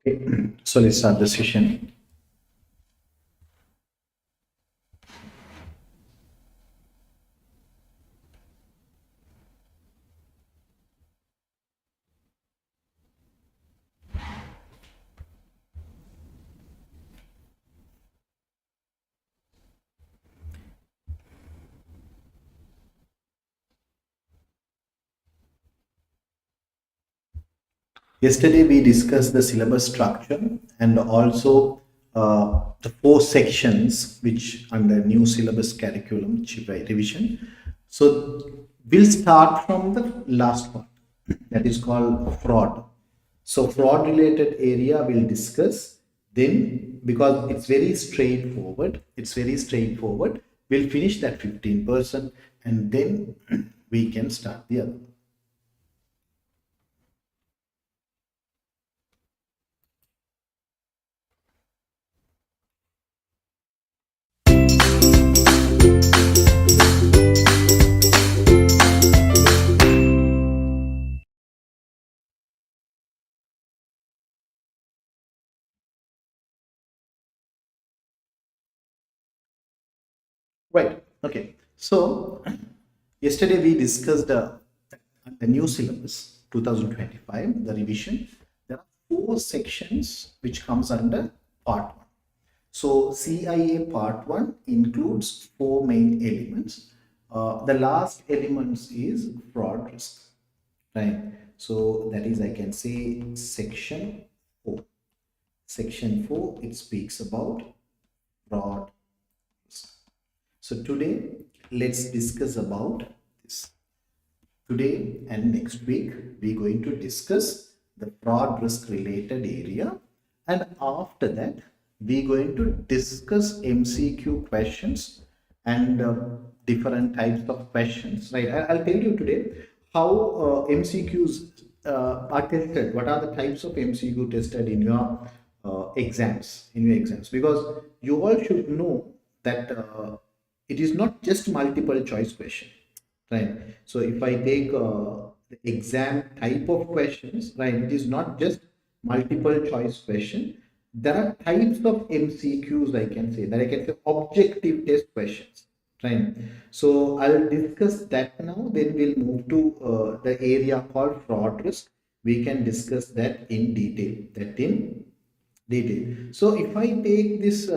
Okay, so let's start the session. Yesterday we discussed the syllabus structure and also the four sections which under new syllabus curriculum revision. So we'll start from the last one, that is called fraud. So fraud related area we'll discuss. Then because it's very straightforward, we'll finish that 15% and then we can start the other. Right. Okay. So yesterday we discussed the new syllabus 2025, the revision. There are four sections which comes under part one. So CIA part one includes four main elements. The last elements is fraud risk, right? So that is, I can say, section four. Section four, it speaks about fraud risk. So today, let's discuss about this. Today and next week, we're going to discuss the fraud risk related area. And after that, we're going to discuss MCQ questions and different types of questions, right? I'll tell you today how MCQs are tested. What are the types of MCQ tested in your exams, because you all should know that it is not just multiple choice question, right? So if I take the exam type of questions, right, it is not just multiple choice question. There are types of MCQs, I can say objective test questions, right? So I'll discuss that now, then we'll move to the area called fraud risk. We can discuss that in detail. So if I take this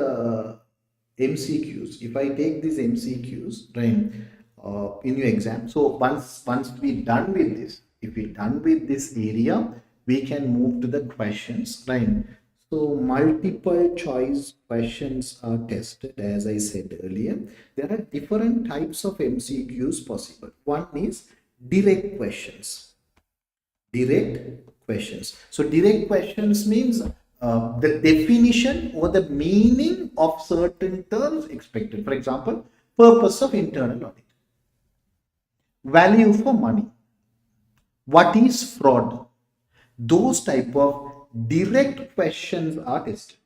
MCQs, if I take these MCQs, right, in your exam, so once we done with this, if we done with this area, we can move to the questions, right? So multiple choice questions are tested, as I said earlier. There are different types of MCQs possible. One is direct questions. Direct questions. So direct questions means the definition or the meaning of certain terms expected. For example, purpose of internal audit, value for money, what is fraud. Those type of direct questions are tested.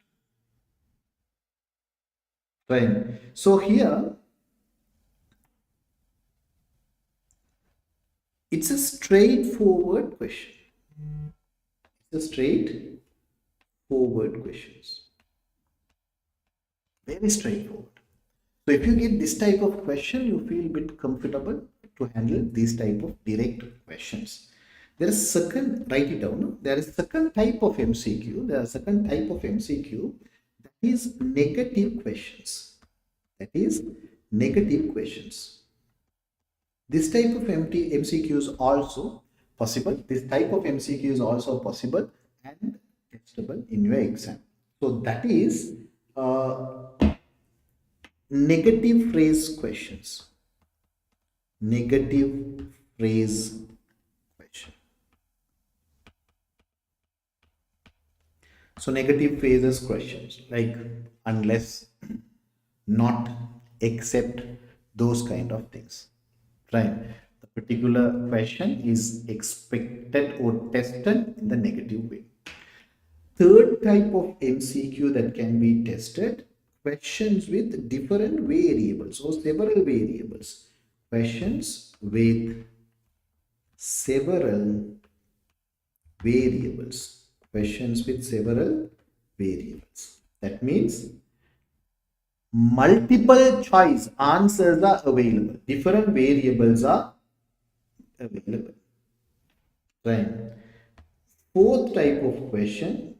Right. So here it's a straightforward question. It's a straightforward questions. Very straightforward. So if you get this type of question, you feel a bit comfortable to handle these type of direct questions. There is second, write it down. There is second type of MCQ. There are second type of MCQ, that is negative questions. That is negative questions. This type of MCQ is also possible. This type of MCQ is also possible and testable in your exam. So that is negative phrase questions. Negative phrase question. So negative phrases questions like unless, not, except, those kind of things, right? The particular question is expected or tested in the negative way. Third type of MCQ that can be tested, questions with different variables or several variables. Questions with several variables. questions with several variables. That means multiple choice answers are available. Different variables are available. Right. Fourth type of question,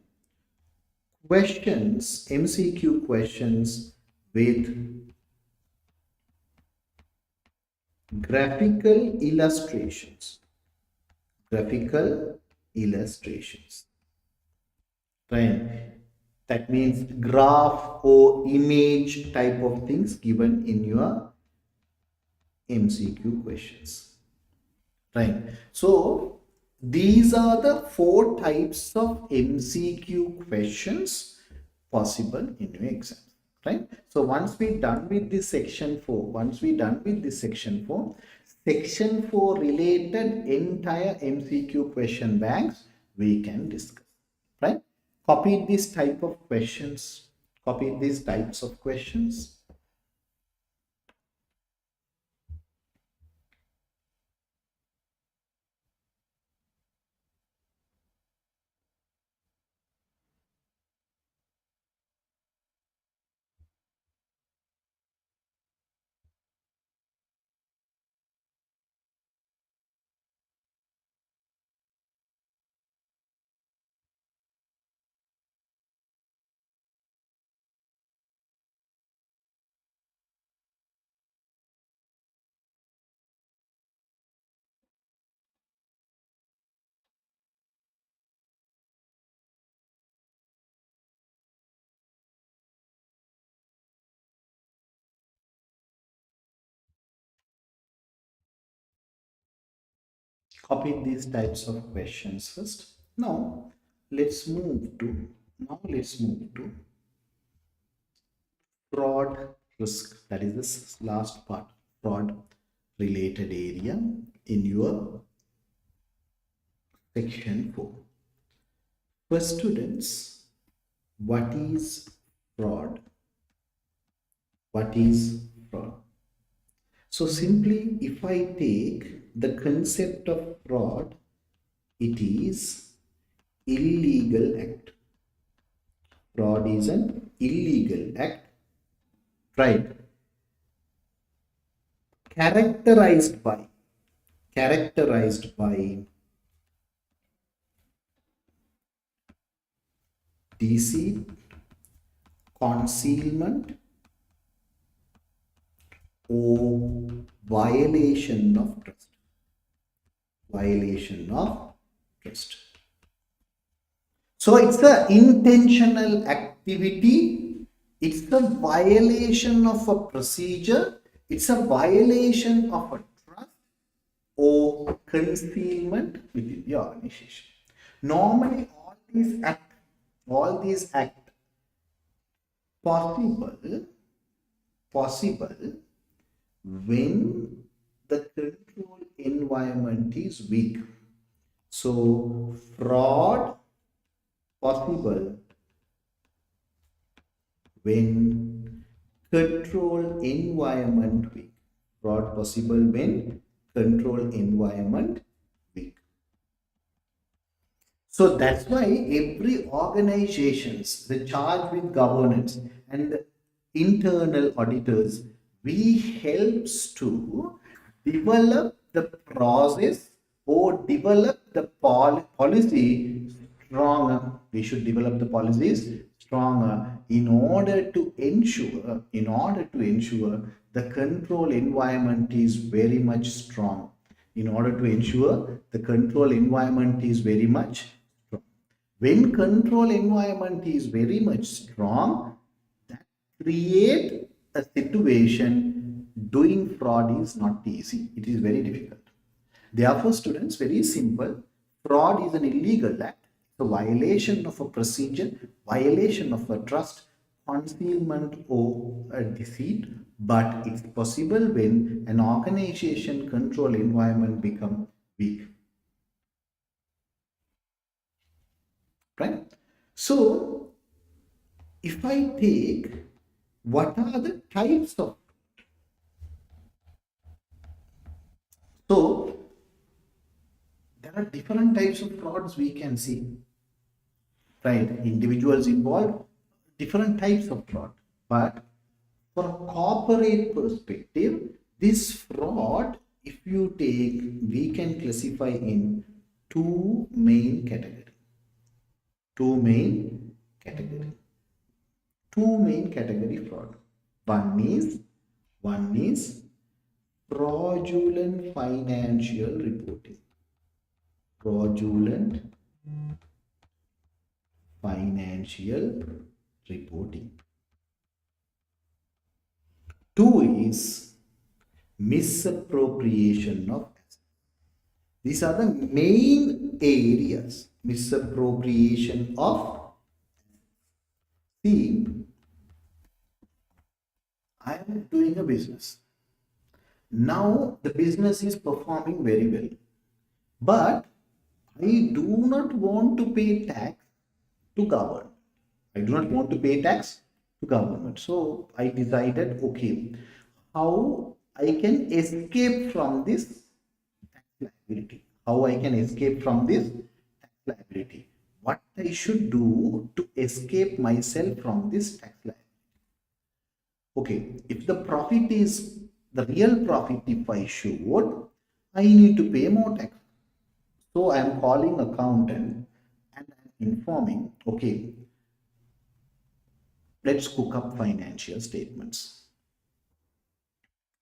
questions, MCQ questions with graphical illustrations. Graphical illustrations. Right. That means graph or image type of things given in your MCQ questions. Right. So these are the four types of MCQ questions possible in your exam. Right. So once we done with this section 4, section 4 related entire MCQ question banks we can discuss. Right. Copy these type of questions. Copy these types of questions. Copy these types of questions first. Now let's move to fraud risk. That is this last part, fraud related area in your section 4. For students, what is fraud? What is fraud? So simply, if I take the concept of fraud, it is illegal act. Fraud is an illegal act, right? Characterized by deceit, concealment, or violation of trust. Violation of trust. So it's the intentional activity, it's the violation of a procedure, it's a violation of a trust or concealment within the organization. Normally, all these act possible when the control environment is weak. So fraud possible when control environment weak. Fraud possible when control environment weak. So that's why every organizations, the charge with governance and the internal auditors, we helps to develop the process or develop the policy stronger. We should develop the policies stronger in order to ensure the control environment is very much strong. In order to ensure the control environment is very much strong. When control environment is very much strong, that create a situation doing fraud is not easy. It is very difficult. Therefore, students, very simple. Fraud is an illegal act. So violation of a procedure, violation of a trust, concealment or a deceit, but it's possible when an organization control environment become weak. Right? So if I take what are the types of, so there are different types of frauds we can see. right? Individuals involved, different types of fraud. But for a corporate perspective, this fraud, if you take, we can classify in two main categories. Two main category. Two main category fraud. One is fraudulent financial reporting. Fraudulent financial reporting. Two is misappropriation of assets. These are the main areas. Misappropriation of. See, I am doing a business. Now the business is performing very well, but I do not want to pay tax to government. I do not want to pay tax to government. So I decided, okay, how I can escape from this tax liability. How I can escape from this tax liability. What I should do to escape myself from this tax liability. Okay, if the profit is the real profit, if I should, I need to pay more tax. So I am calling accountant and I'm informing, okay, let's cook up financial statements.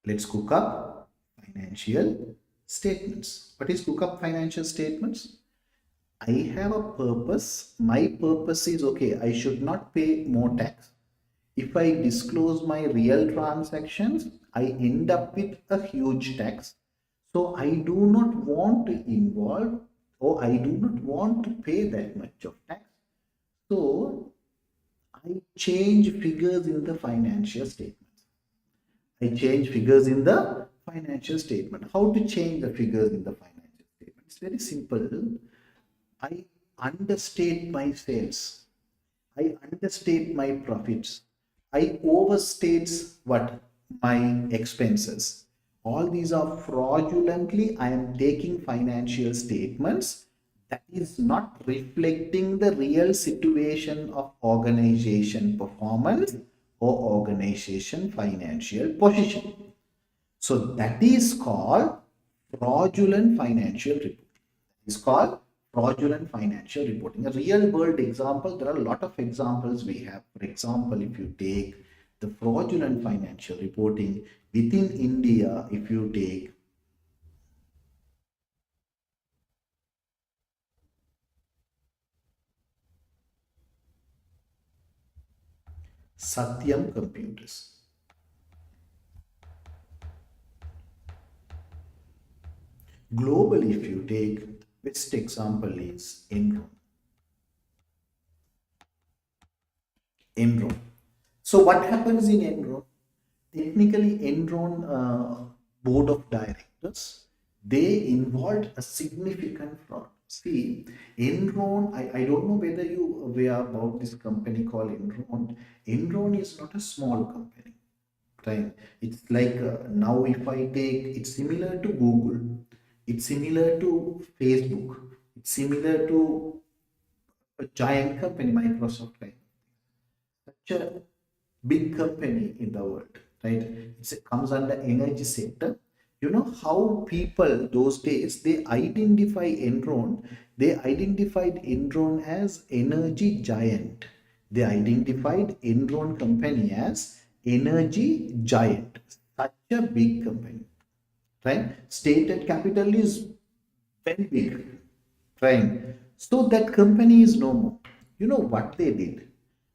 Let's cook up financial statements. What is cook up financial statements? I have a purpose. My purpose is, okay, I should not pay more tax. If I disclose my real transactions, I end up with a huge tax. So I do not want to involve, or I do not want to pay that much of tax. So I change figures in the financial statements. I change figures in the financial statement. How to change the figures in the financial statement? It's very simple. I understate my sales. I understate my profits. I overstate what? My expenses. All these are fraudulently. I am taking financial statements that is not reflecting the real situation of organization performance or organization financial position. So that is called fraudulent financial reporting. It's called fraudulent financial reporting. A real world example, there are a lot of examples we have. For example, if you take the fraudulent financial reporting within India, if you take Satyam Computers. Globally, if you take, best example is Enron. Enron. So what happens in Enron? Technically, Enron board of directors, they involved a significant fraud. See, Enron, I don't know whether you are aware about this company called Enron. Enron is not a small company, right? It's like now if I take, it's similar to Google, it's similar to Facebook, it's similar to a giant company, Microsoft, right? Such a big company in the world, right? It comes under energy sector. You know how people those days they identified Enron as energy giant. They identified Enron company as energy giant. Such a big company, right? Stated capital is very big, right? So that company is no more. You know what they did?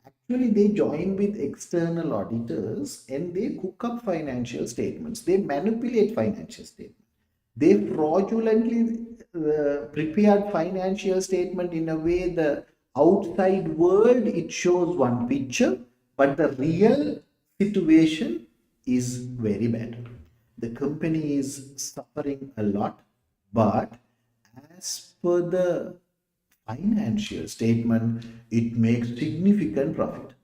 Actually, they join with external auditors and they cook up financial statements. They manipulate financial statements. They fraudulently prepared financial statement in a way the outside world it shows one picture, but the real situation is very bad. The company is suffering a lot, but as per the financial statement, it makes significant profit.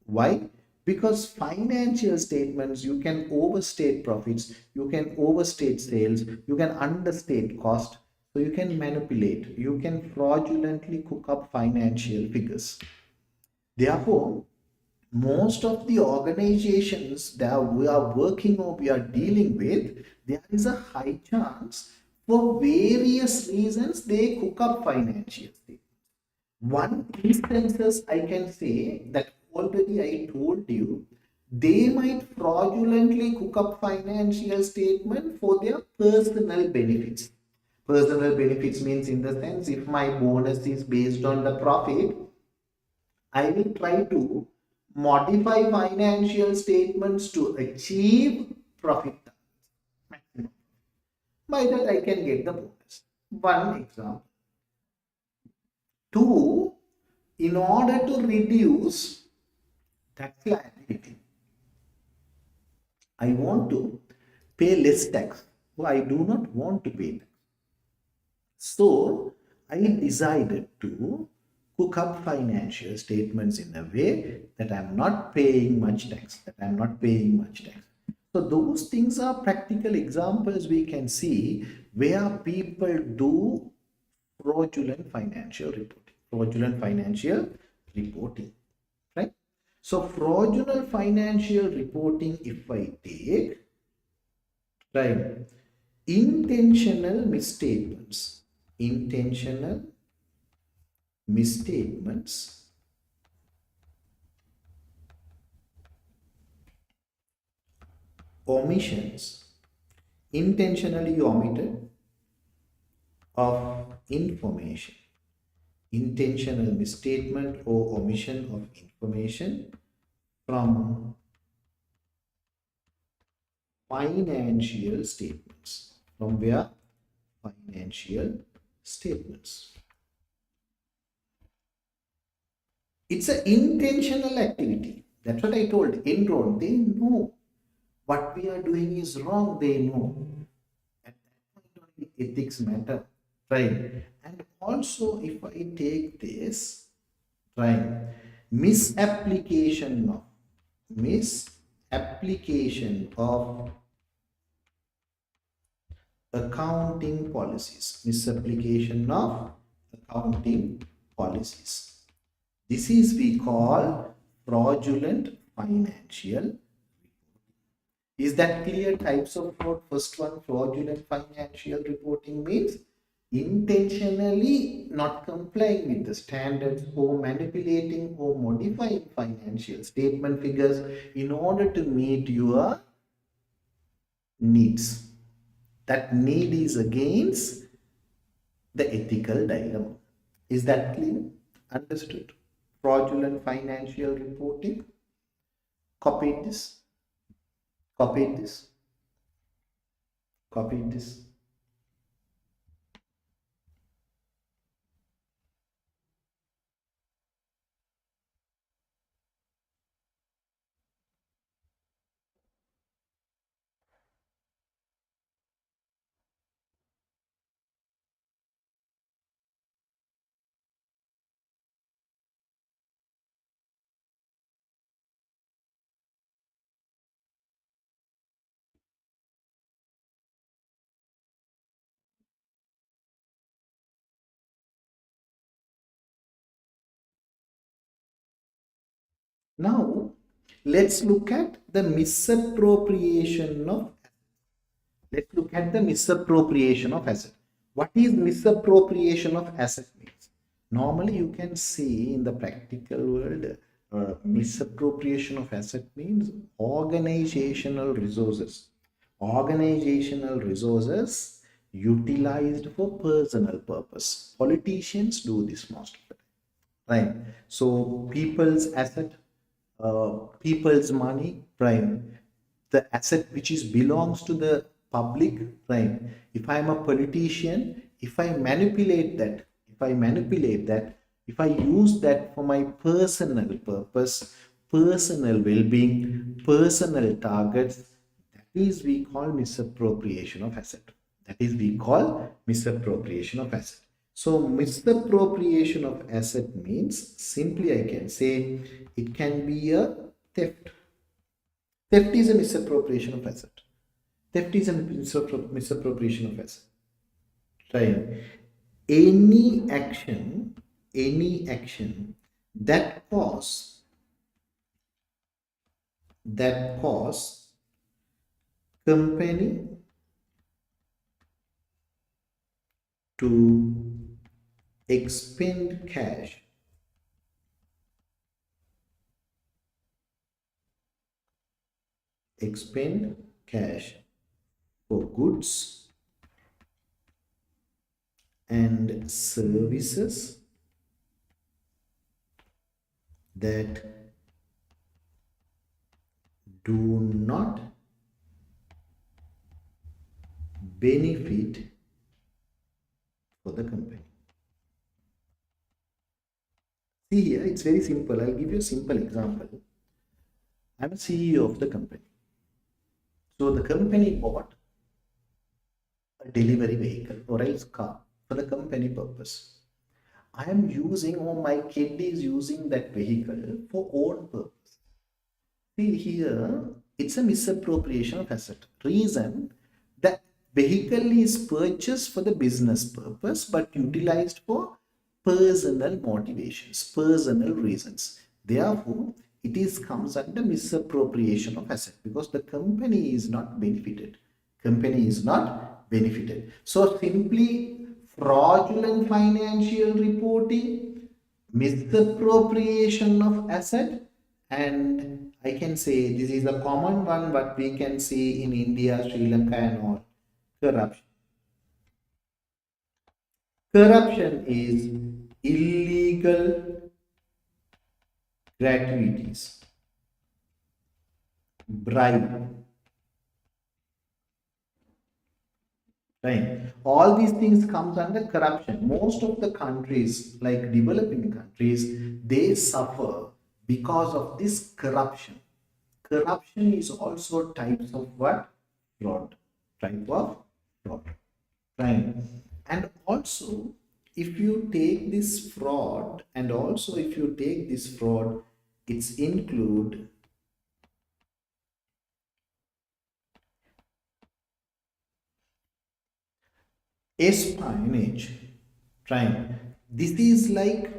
Why? Because financial statements, you can overstate profits, you can overstate sales, you can understate cost. So you can manipulate, you can fraudulently cook up financial figures. Therefore, most of the organizations that we are working or we are dealing with, there is a high chance for various reasons they cook up financial statements. One instances I can say that already I told you, they might fraudulently cook up financial statement for their personal benefits. Personal benefits means, in the sense, if my bonus is based on the profit, I will try to modify financial statements to achieve profit maximum. By that I can get the bonus. One example. Two, in order to reduce tax liability, I want to pay less tax. So I do not want to pay tax. So I decided to cook up financial statements in a way that I'm not paying much tax, So those things are practical examples we can see where people do fraudulent financial reporting, right? So fraudulent financial reporting, if I take, right, intentional misstatements, omissions, intentionally omitted of information, intentional misstatement or omission of information from financial statements. From where? Financial statements. It's an intentional activity. That's what I told. Enron, they know what we are doing is wrong. They know. At that point only ethics matter, right? And also, if I take this, right, misapplication of accounting policies, this is we call fraudulent financial. Is that clear? Types of fraud. First one, fraudulent financial reporting means intentionally not complying with the standards or manipulating or modifying financial statement figures in order to meet your needs. That need is against the ethical dilemma. Is that clear? Understood? Fraudulent financial reporting. Copy this. Copy this. Copy this. Now, let's look at the misappropriation of asset. What is misappropriation of asset means? Normally, you can see in the practical world, misappropriation of asset means organizational resources. Organizational resources utilized for personal purpose. Politicians do this most of the time, right? So people's asset, people's money, right? The asset which is belongs to the public, right? If I am a politician, if I manipulate that, if I use that for my personal purpose, personal well-being, personal targets, that is we call misappropriation of asset. So misappropriation of asset means, simply I can say, it can be a theft. Theft is a misappropriation of asset. Misappropriation of asset. Right. Any action that cause company to expend cash for goods and services that do not benefit for the company. See here, it's very simple. I'll give you a simple example. I'm a CEO of the company. So the company bought a delivery vehicle or else car for the company purpose. I am using, or my kid is using that vehicle for own purpose. See here, it's a misappropriation of asset. Reason, that vehicle is purchased for the business purpose but utilized for personal motivations, personal reasons. Therefore, it is comes under misappropriation of asset because the company is not benefited. Company is not benefited. So simply fraudulent financial reporting, misappropriation of asset, and I can say this is a common one but we can see in India, Sri Lanka and all, corruption. Corruption is illegal gratuities, bribe, right? All these things comes under corruption. Most of the countries, like developing countries, they suffer because of this corruption. Corruption is also types of what? Fraud. Type of fraud. Right. And also, if you take this fraud, it's include espionage. Right. This is like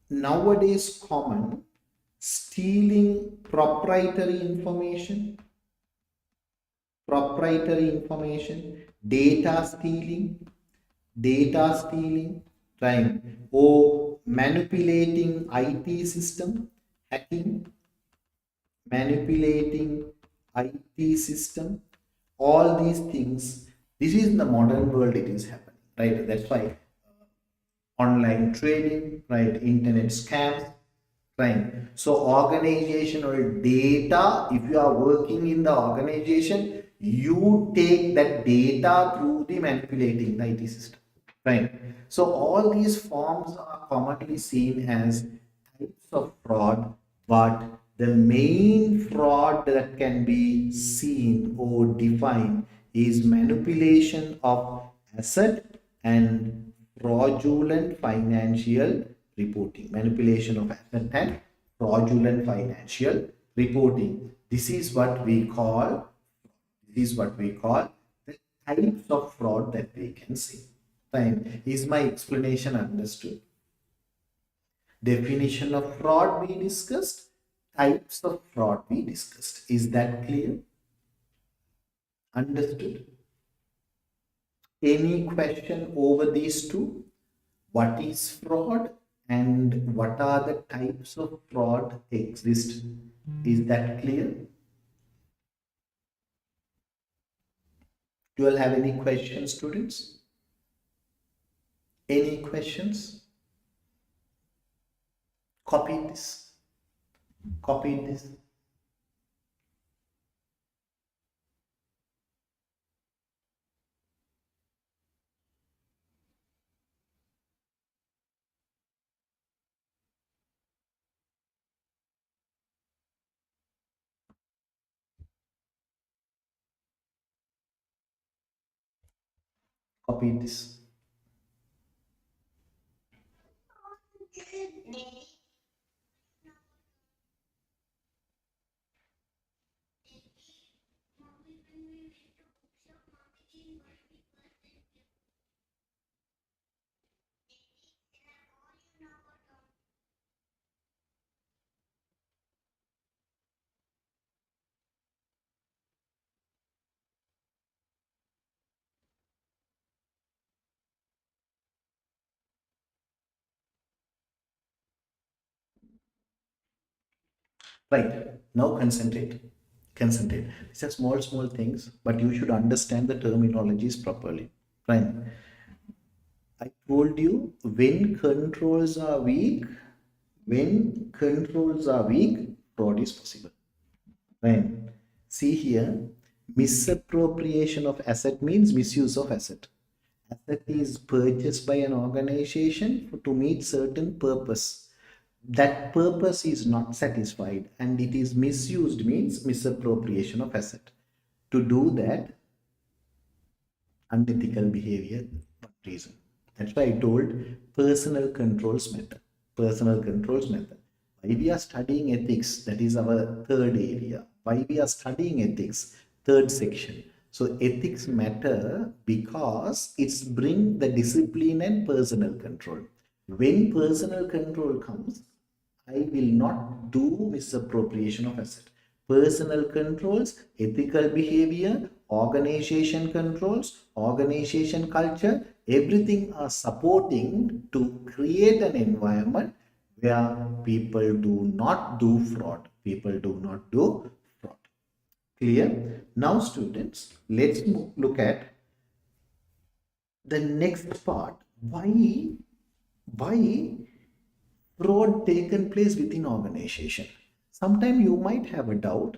nowadays common stealing proprietary information, data stealing, right? Or manipulating IT system, hacking, manipulating IT system, all these things. This is in the modern world, it is happening, right? That's why online trading, right? Internet scams, right? So organizational data, if you are working in the organization, you take that data through the manipulating the IT system, right? So all these forms are commonly seen as types of fraud, but the main fraud that can be seen or defined is manipulation of asset and fraudulent financial reporting. Manipulation of asset and fraudulent financial reporting. This is what we call the types of fraud that we can see. Fine. Is my explanation understood? Definition of fraud we discussed, types of fraud we discussed. Is that clear? Understood? Any question over these two? What is fraud and what are the types of fraud exist? Is that clear? Do you all have any questions, students? Any questions? Copy this. Copy this. Copy this. Right. Now concentrate. Concentrate. These are small things, but you should understand the terminologies properly. Right. I told you when controls are weak, fraud is possible. Right. See here, misappropriation of asset means misuse of asset. Asset is purchased by an organization to meet certain purpose. That purpose is not satisfied and it is misused means misappropriation of asset. To do that, unethical behavior, one reason. That's why I told personal controls method. Personal controls method. Why we are studying ethics, that is our third area. Why we are studying ethics, third section. So ethics matter because it's bring the discipline and personal control. When personal control comes, I will not do misappropriation of asset. Personal controls, ethical behavior, organization controls, organization culture, everything are supporting to create an environment where people do not do fraud. People do not do fraud. Clear? Now students, let's look at the next part. Why fraud taken place within organization? Sometimes you might have a doubt,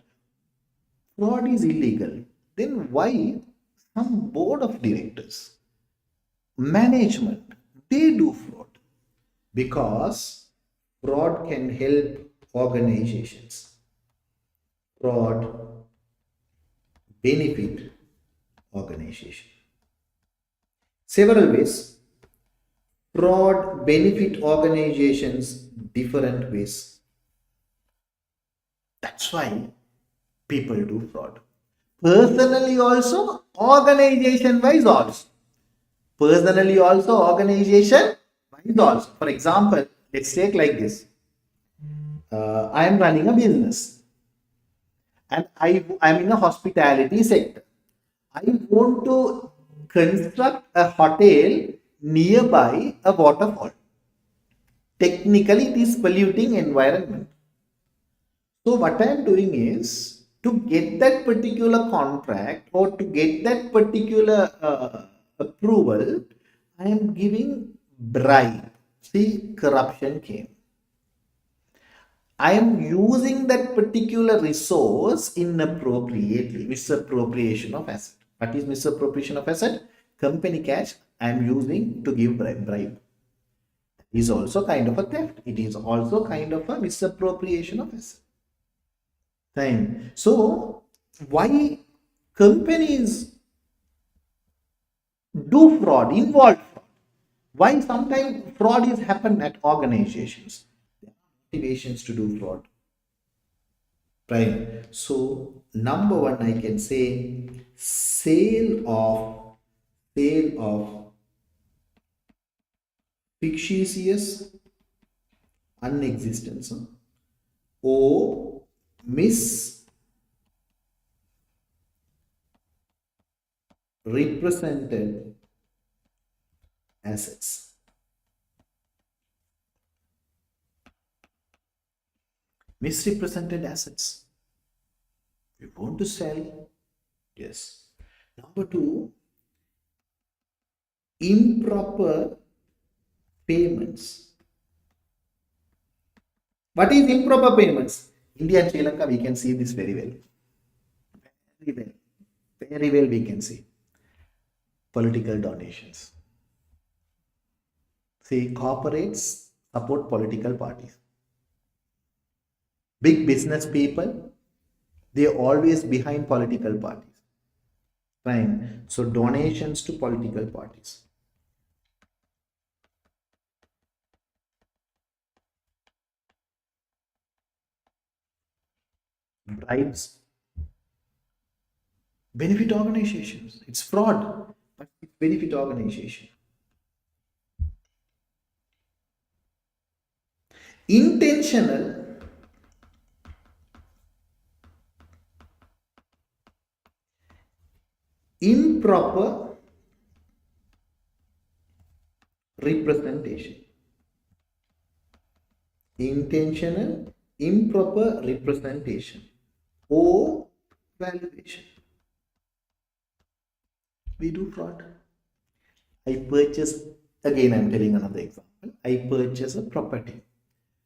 fraud is illegal, then why some board of directors, management, they do fraud? Because fraud can help organizations. Fraud benefit organization. Several ways. Fraud benefit organizations different ways. That's why people do fraud. Personally also, organization wise also. Personally also, organization wise also. For example, let's take like this. I am running a business and I'm in a hospitality sector. I want to construct a hotel nearby a waterfall. Technically, it is polluting environment. So what I am doing is to get that particular contract or to get that particular approval, I am giving bribe. See, corruption came. I am using that particular resource inappropriately. Misappropriation of asset. What is misappropriation of asset? Company cash I am using to give bribe. Is also kind of a theft. It is also kind of a misappropriation of asset. Fine. So why companies do fraud, involve fraud? Why sometimes fraud is happen at organizations? There are motivations to do fraud. Right. So number one, I can say sale of fictitious unexistence or misrepresented assets. Misrepresented assets. We want to sell. Yes. Number two, improper payments. What is improper payments? India and Sri Lanka, we can see this very well. Very well. Very well we can see. Political donations. See, corporates support political parties. Big business people, they are always behind political parties. Fine. So donations to political parties. Bribes benefit organizations. It's fraud, but it benefit organization. Intentional improper representation. Intentional improper representation or valuation. We do fraud. I purchase, again I'm telling another example. I purchase a property.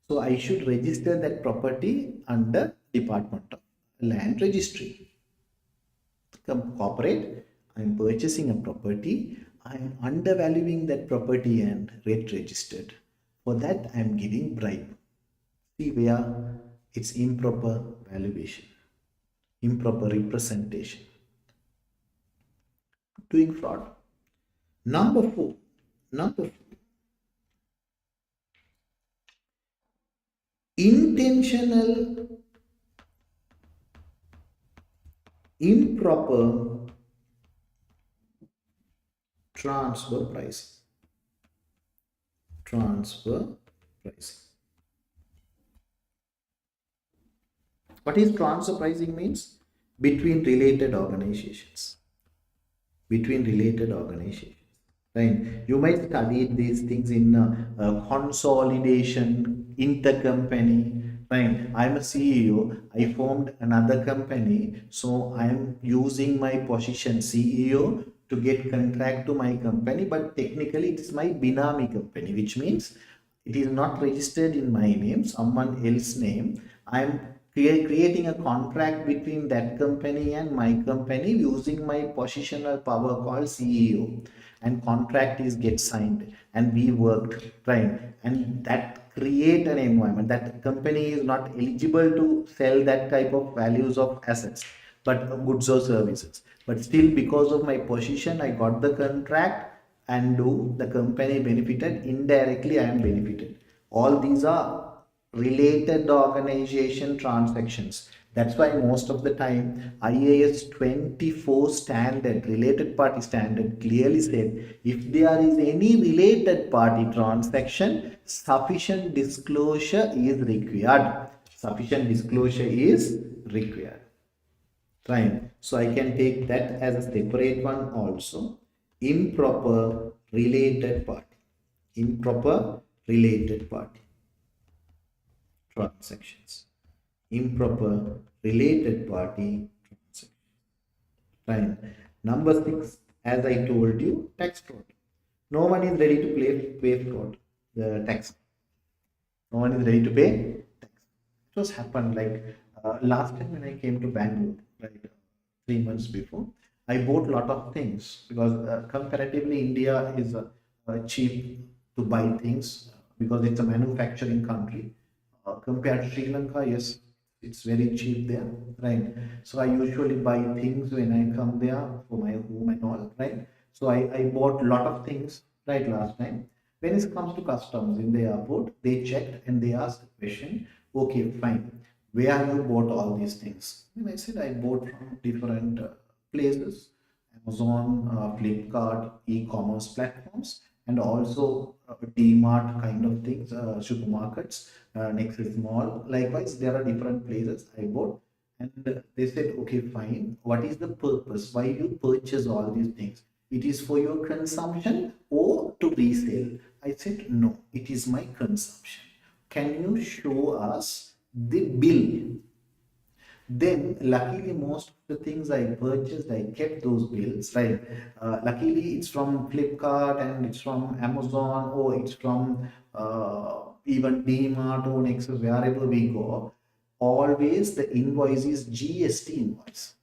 So I should register that property under Department of Land Registry. Corporate, I'm purchasing a property, I'm undervaluing that property and rate registered. For that, I'm giving bribe. See where it's improper valuation, improper representation, doing fraud. Number four, intentional improper transfer pricing. Transfer pricing. What is transfer pricing means? Between related organizations. Between related organizations. Right? You might study these things in consolidation, intercompany. Right? I'm a CEO. I formed another company, so I'm using my position CEO to get contract to my company. But technically, it is my binami company, which means it is not registered in my name, someone else's name. I'm creating a contract between that company and my company using my positional power called CEO, and contract is get signed and we worked, right? And that create an environment that company is not eligible to sell that type of values of assets, but goods or services. But still, because of my position, I got the contract, and do the company benefited, indirectly I am benefited. All these are related organization transactions. That's why most of the time IAS 24 standard, related party standard, clearly said if there is any related party transaction, sufficient disclosure is required. Sufficient disclosure is required. Fine. So I can take that as a separate one also. Improper related party. Improper related party transactions. Improper related party transactions. Fine. Number 6, as I told you, tax fraud. No one is ready to pay fraud, the tax. No one is ready to pay tax. It was happened like last time when I came to Bangalore, right, 3 months before. I bought a lot of things because comparatively India is cheap to buy things because it's a manufacturing country. Compared to Sri Lanka, yes, it's very cheap there, right? So I usually buy things when I come there for my home and all, right? So I bought a lot of things, right, last time. When it comes to customs in the airport, they checked and they asked the question, okay, fine, where have you bought all these things? And I said, I bought from different places, Amazon, Flipkart, e-commerce platforms, and also DMart kind of things, supermarkets, Nexus Mall. Likewise, there are different places I bought, and they said, okay, fine. What is the purpose? Why you purchase all these things? It is for your consumption or to resale? I said, no, it is my consumption. Can you show us the bill? Then luckily most of the things I purchased, I kept those bills, right? Luckily it's from Flipkart and it's from Amazon, or it's from even DMart or Nexus, wherever we go. Always the invoice is GST invoice.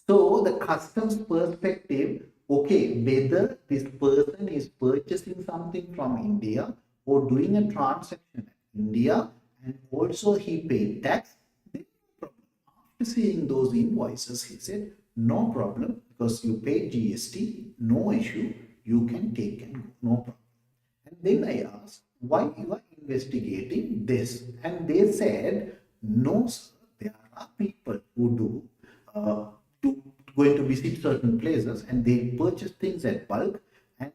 So the customs perspective, okay, whether this person is purchasing something from India or doing a transaction in India, and also he paid tax, then no problem. After seeing those invoices, he said, no problem, because you paid GST, no issue, you can take and go, no problem. And then I asked, why you are investigating this? And they said, no, sir, there are people who to going to visit certain places and they purchase things at bulk, and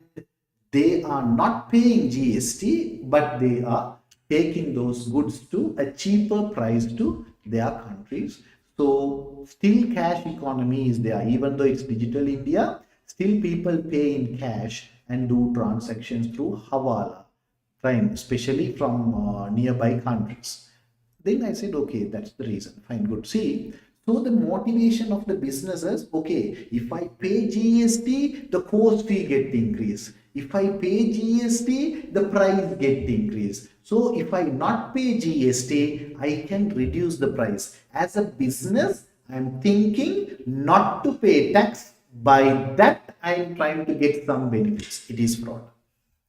they are not paying GST, but they are taking those goods to a cheaper price to their countries. So still cash economy is there, even though it's digital India, still people pay in cash and do transactions through Hawala, right? Especially from nearby countries. Then I said, okay, that's the reason. Fine, good. See, so the motivation of the businesses, okay, if I pay GST, the cost fee get increased. If I pay GST, the price get increased. So if I not pay GST, I can reduce the price. As a business, I'm thinking not to pay tax. By that, I'm trying to get some benefits. It is fraud.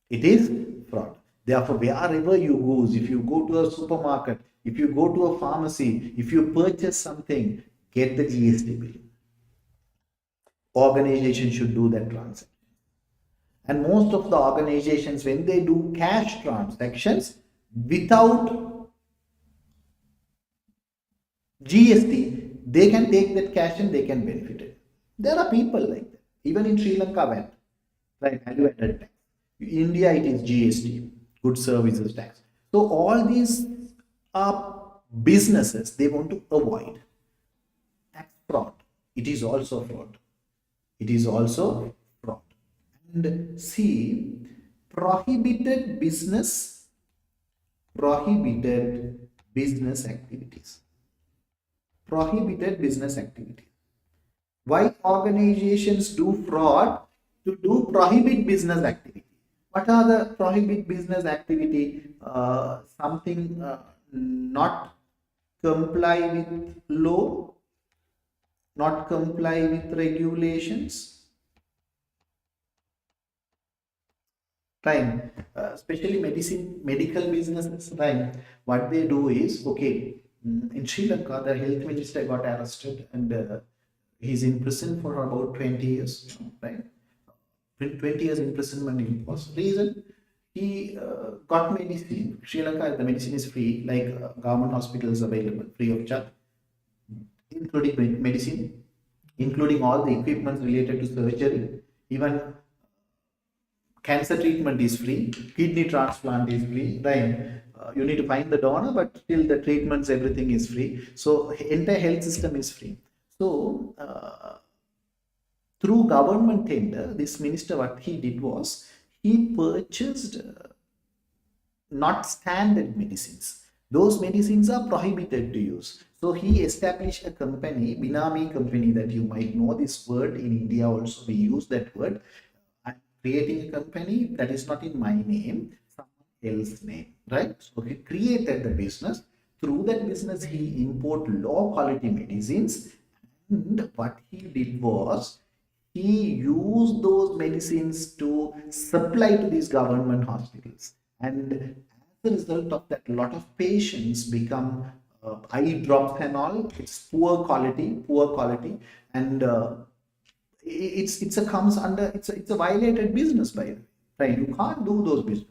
It is fraud. Therefore, wherever you go, if you go to a supermarket, if you go to a pharmacy, if you purchase something, get the GST bill. Organization should do that transaction. And most of the organizations, when they do cash transactions without GST, they can take that cash and they can benefit it. There are people like that. Even in Sri Lanka, when right, value added tax. India, it is GST, good services tax. So all these are businesses they want to avoid tax fraud. It is also fraud. It is also fraud. And see, prohibited business, prohibited business activities, prohibited business activities. Why organizations do fraud? To do prohibit business activity. What are the prohibit business activity? Something not comply with law, not comply with regulations. Right. Especially medical businesses. Right. What they do is, okay, in Sri Lanka, the health minister got arrested and he's in prison for about 20 years. Right. 20 years imprisonment was reason he got medicine. Sri Lanka, the medicine is free, like government hospitals available, free of charge, including medicine, including all the equipment related to surgery. Even cancer treatment is free, kidney transplant is free, right? You need to find the donor, but still the treatments, everything is free. So entire health system is free. So through government tender, this minister, what he did was he purchased not standard medicines. Those medicines are prohibited to use. So he established a company, Binami company, that you might know this word in India also. We use that word. I'm creating a company that is not in my name, someone else's name, right? So he created the business. Through that business, he import low quality medicines. And what he did was he used those medicines to supply to these government hospitals. And as a result of that, a lot of patients become eye drops and all. It's poor quality, and it's a comes under it's a violated business by the way, right? You can't do those business.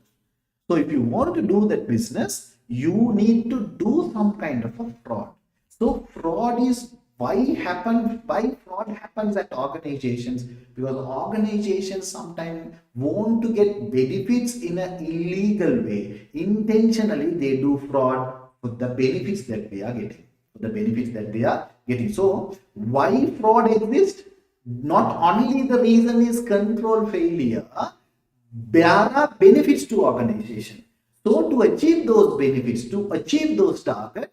So if you want to do that business, you need to do some kind of a fraud. So fraud is why fraud happens at organizations, because organizations sometimes want to get benefits in an illegal way. Intentionally, they do fraud for the benefits that they are getting. For the benefits that they are getting. So why fraud exists? Not only the reason is control failure, there are benefits to organization. So to achieve those benefits, to achieve those targets,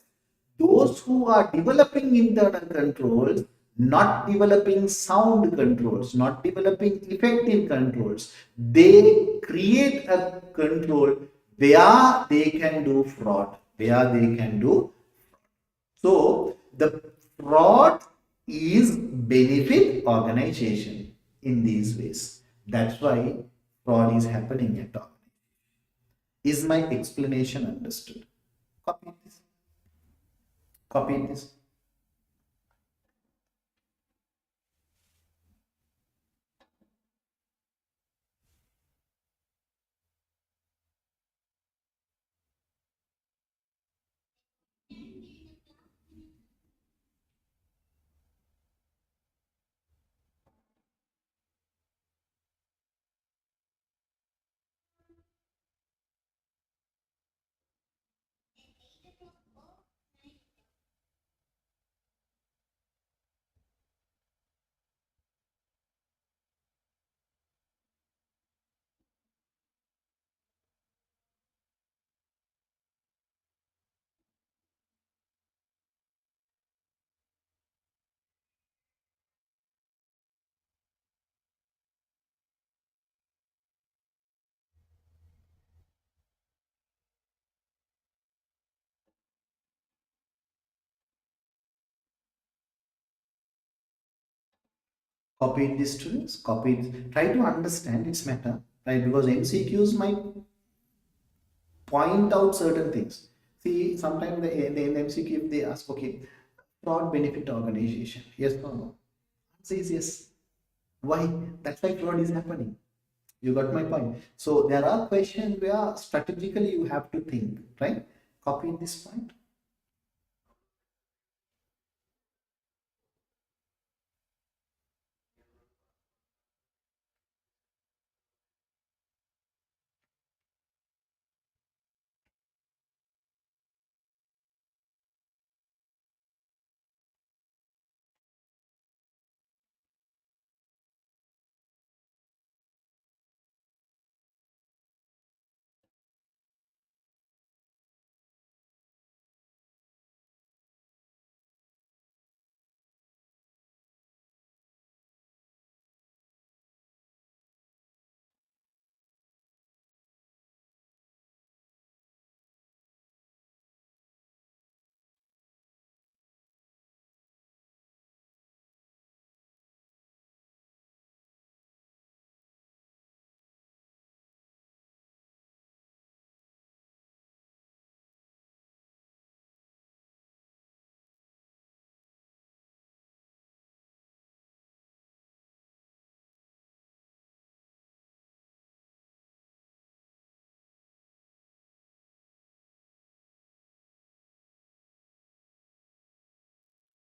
those who are developing internal controls, not developing sound controls, not developing effective controls, they create a control where they can do fraud, where they can do. So the fraud is benefit organization in these ways. That's why fraud is happening at all. Is my explanation understood? Copy this. Copy this. Copy it, the students, copy it. Try to understand its matter, right? Because MCQs might point out certain things. See, sometimes in MCQ, if they ask, okay, fraud benefit organization, yes or no? Answer is yes. Why? That's why fraud is happening. You got my point. So there are questions where strategically you have to think, right? Copy this point.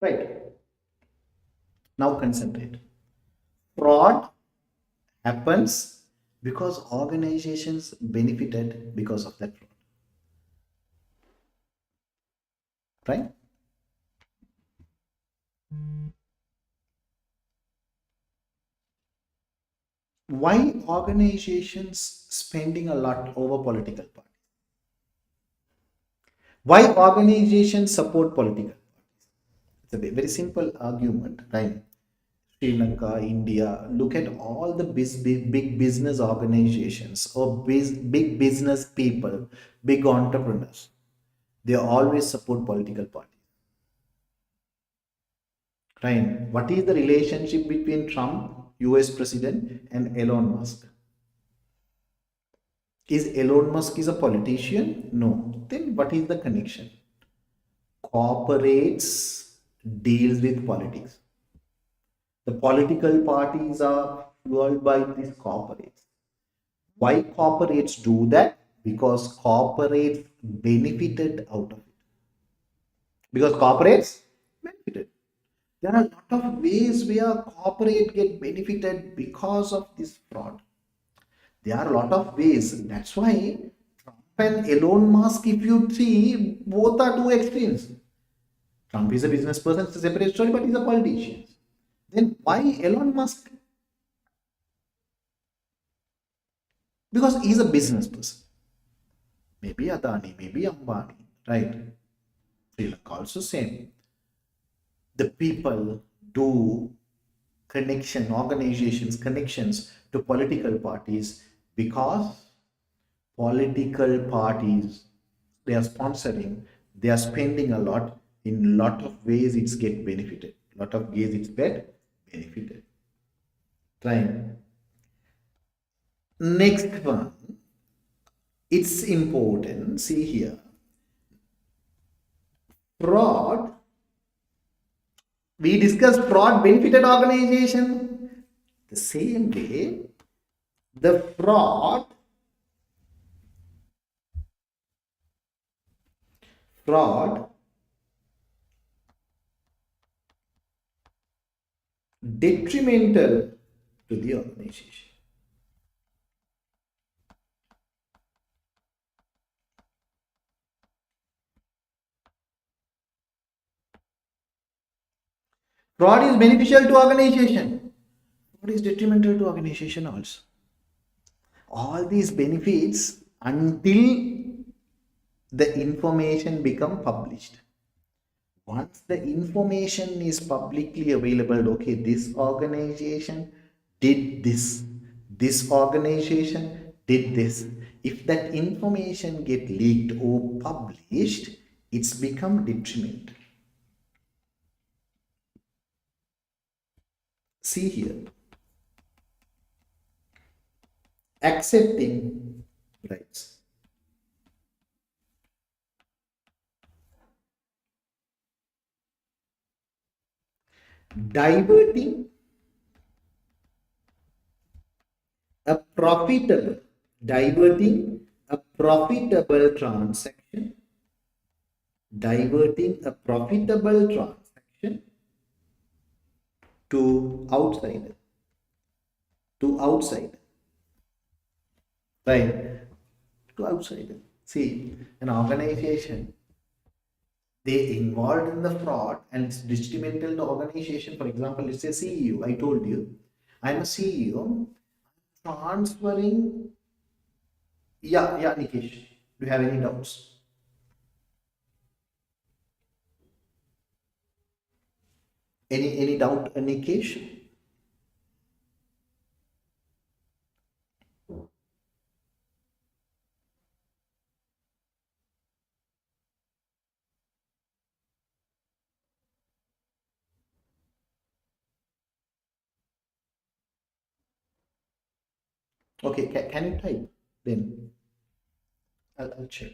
Right. Now concentrate. Fraud happens because organizations benefited because of that fraud. Right? Why organizations spending a lot over political parties? Why organizations support political parties? It's a very simple argument, right? Sri Lanka, India, look at all the big business organizations or big business people, big entrepreneurs. They always support political parties. Right? What is the relationship between Trump, US President, and Elon Musk? Is Elon Musk is a politician? No. Then what is the connection? Corporates deals with politics. The political parties are fueled by these corporates. Why corporates do that? Because corporates benefited out of it. Because corporates benefited. There are a lot of ways where corporate get benefited because of this fraud. There are a lot of ways. That's why Trump and Elon Musk, if you see, both are two extremes. Trump is a business person, it's a separate story, but he's a politician. Then why Elon Musk? Because he's a business person. Maybe Adani, maybe Ambani, right? Sri Lanka also same. The people do connections to political parties because political parties they are sponsoring, they are spending a lot in lot of ways it's get benefited. Lot of ways it's get benefited. Right. Next one, it's important. See here, fraud. We discussed fraud benefited organization. The same way, the fraud detrimental to the organization. Fraud is beneficial to organization. Fraud is detrimental to organization also. All these benefits until the information become published. Once the information is publicly available, okay, this organization did this organization did this. If that information get leaked or published, it's become detrimental. See here, accepting bribes. Diverting a profitable, diverting a profitable transaction, diverting a profitable transaction to outside, right? To outside. See, an organization, they involved in the fraud and it's detrimental to organization. For example, let's say CEO. I told you, I'm a CEO transferring. Yeah, Nikesh. Do you have any doubts? Any doubt, Nikesh? Okay, can you type? Then I'll check.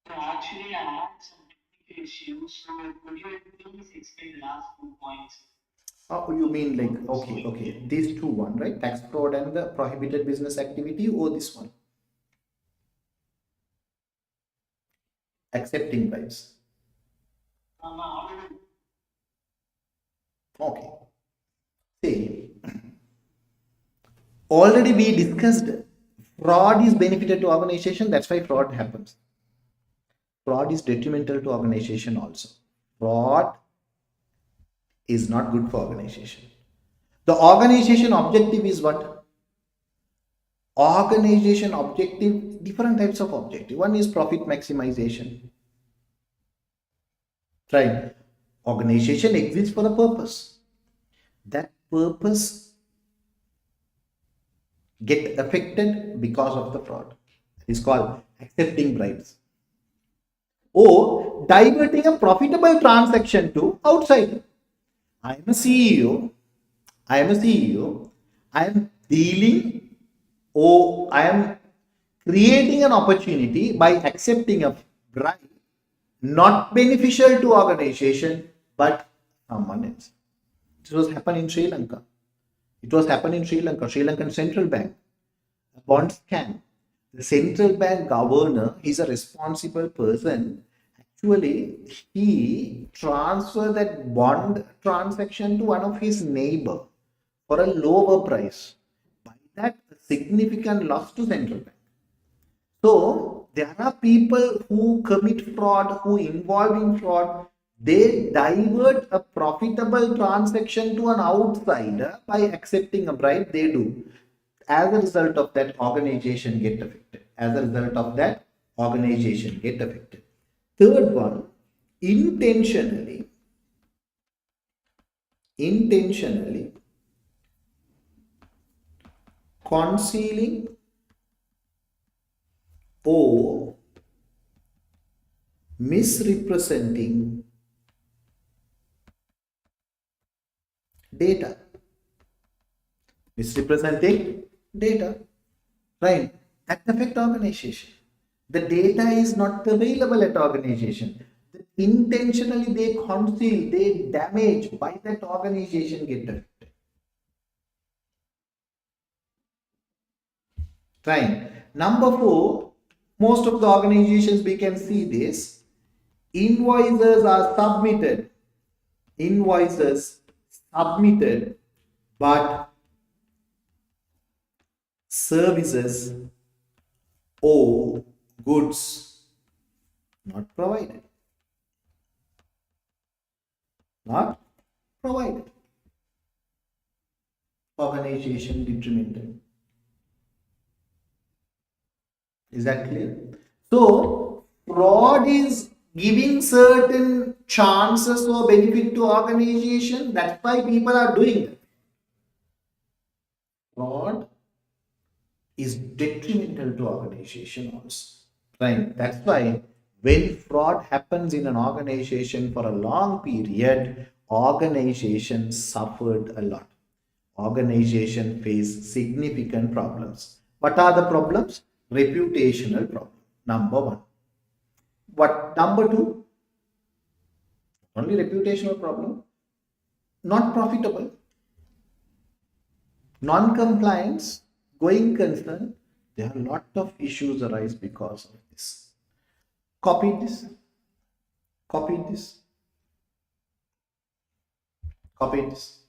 So actually, I had some technical issues. So could you please explain the last 2 points? Oh, you mean like, okay, these two one, right? Tax fraud and the prohibited business activity, or this one? Accepting bribes. Okay. See, already we discussed fraud is benefited to organization, that's why fraud happens. Fraud is detrimental to organization also. Fraud is not good for organization. The organization objective is what? Organization objective, different types of objective. One is profit maximization. Right. Organization exists for a purpose. That purpose get affected because of the fraud. It's called accepting bribes. Or diverting a profitable transaction to outside. I am a CEO. I am a CEO. I am dealing or I am creating an opportunity by accepting a bribe not beneficial to organization but someone else. This was happened in Sri Lanka. It was happened in Sri Lanka. Sri Lankan Central Bank, a bond scam. The central bank governor is a responsible person. Actually, he transferred that bond transaction to one of his neighbor for a lower price. By that, a significant loss to central bank. So there are people who commit fraud, who involve in fraud. They divert a profitable transaction to an outsider by accepting a bribe. They do. As a result of that, organization get affected. As a result of that, organization get affected. Third one, intentionally, intentionally concealing or misrepresenting data. Misrepresenting data, right? That affect organization. The data is not available at organization. Intentionally they conceal, they damage, by that organization get affected. Right. Number four, most of the organizations we can see this, invoices are submitted, invoices submitted, but services or goods not provided. Not provided. Organization detrimental. Is that clear? So, fraud is giving certain chances or benefit to organization. That's why people are doing it. Fraud is detrimental to organization also. Right. That's why when fraud happens in an organization for a long period, organization suffered a lot. Organization face significant problems. What are the problems? Reputational problem. Number one. What number two? Only reputational problem. Not profitable. Non-compliance, going concern. There are a lot of issues arise because of this. Copy this. Copy this. Copy this.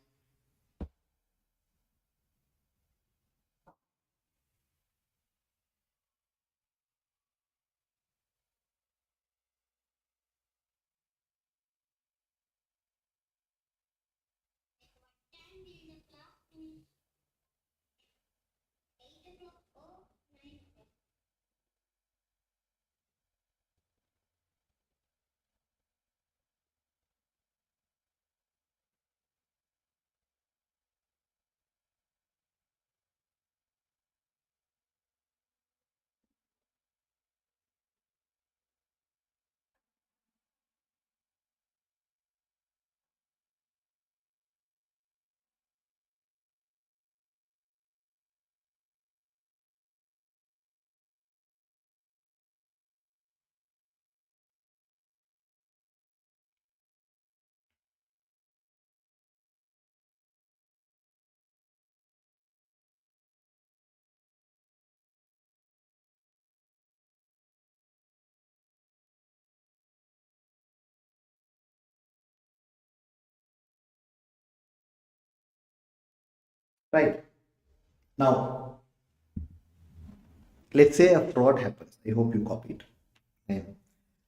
Right. Now, let's say a fraud happens. I hope you copied. And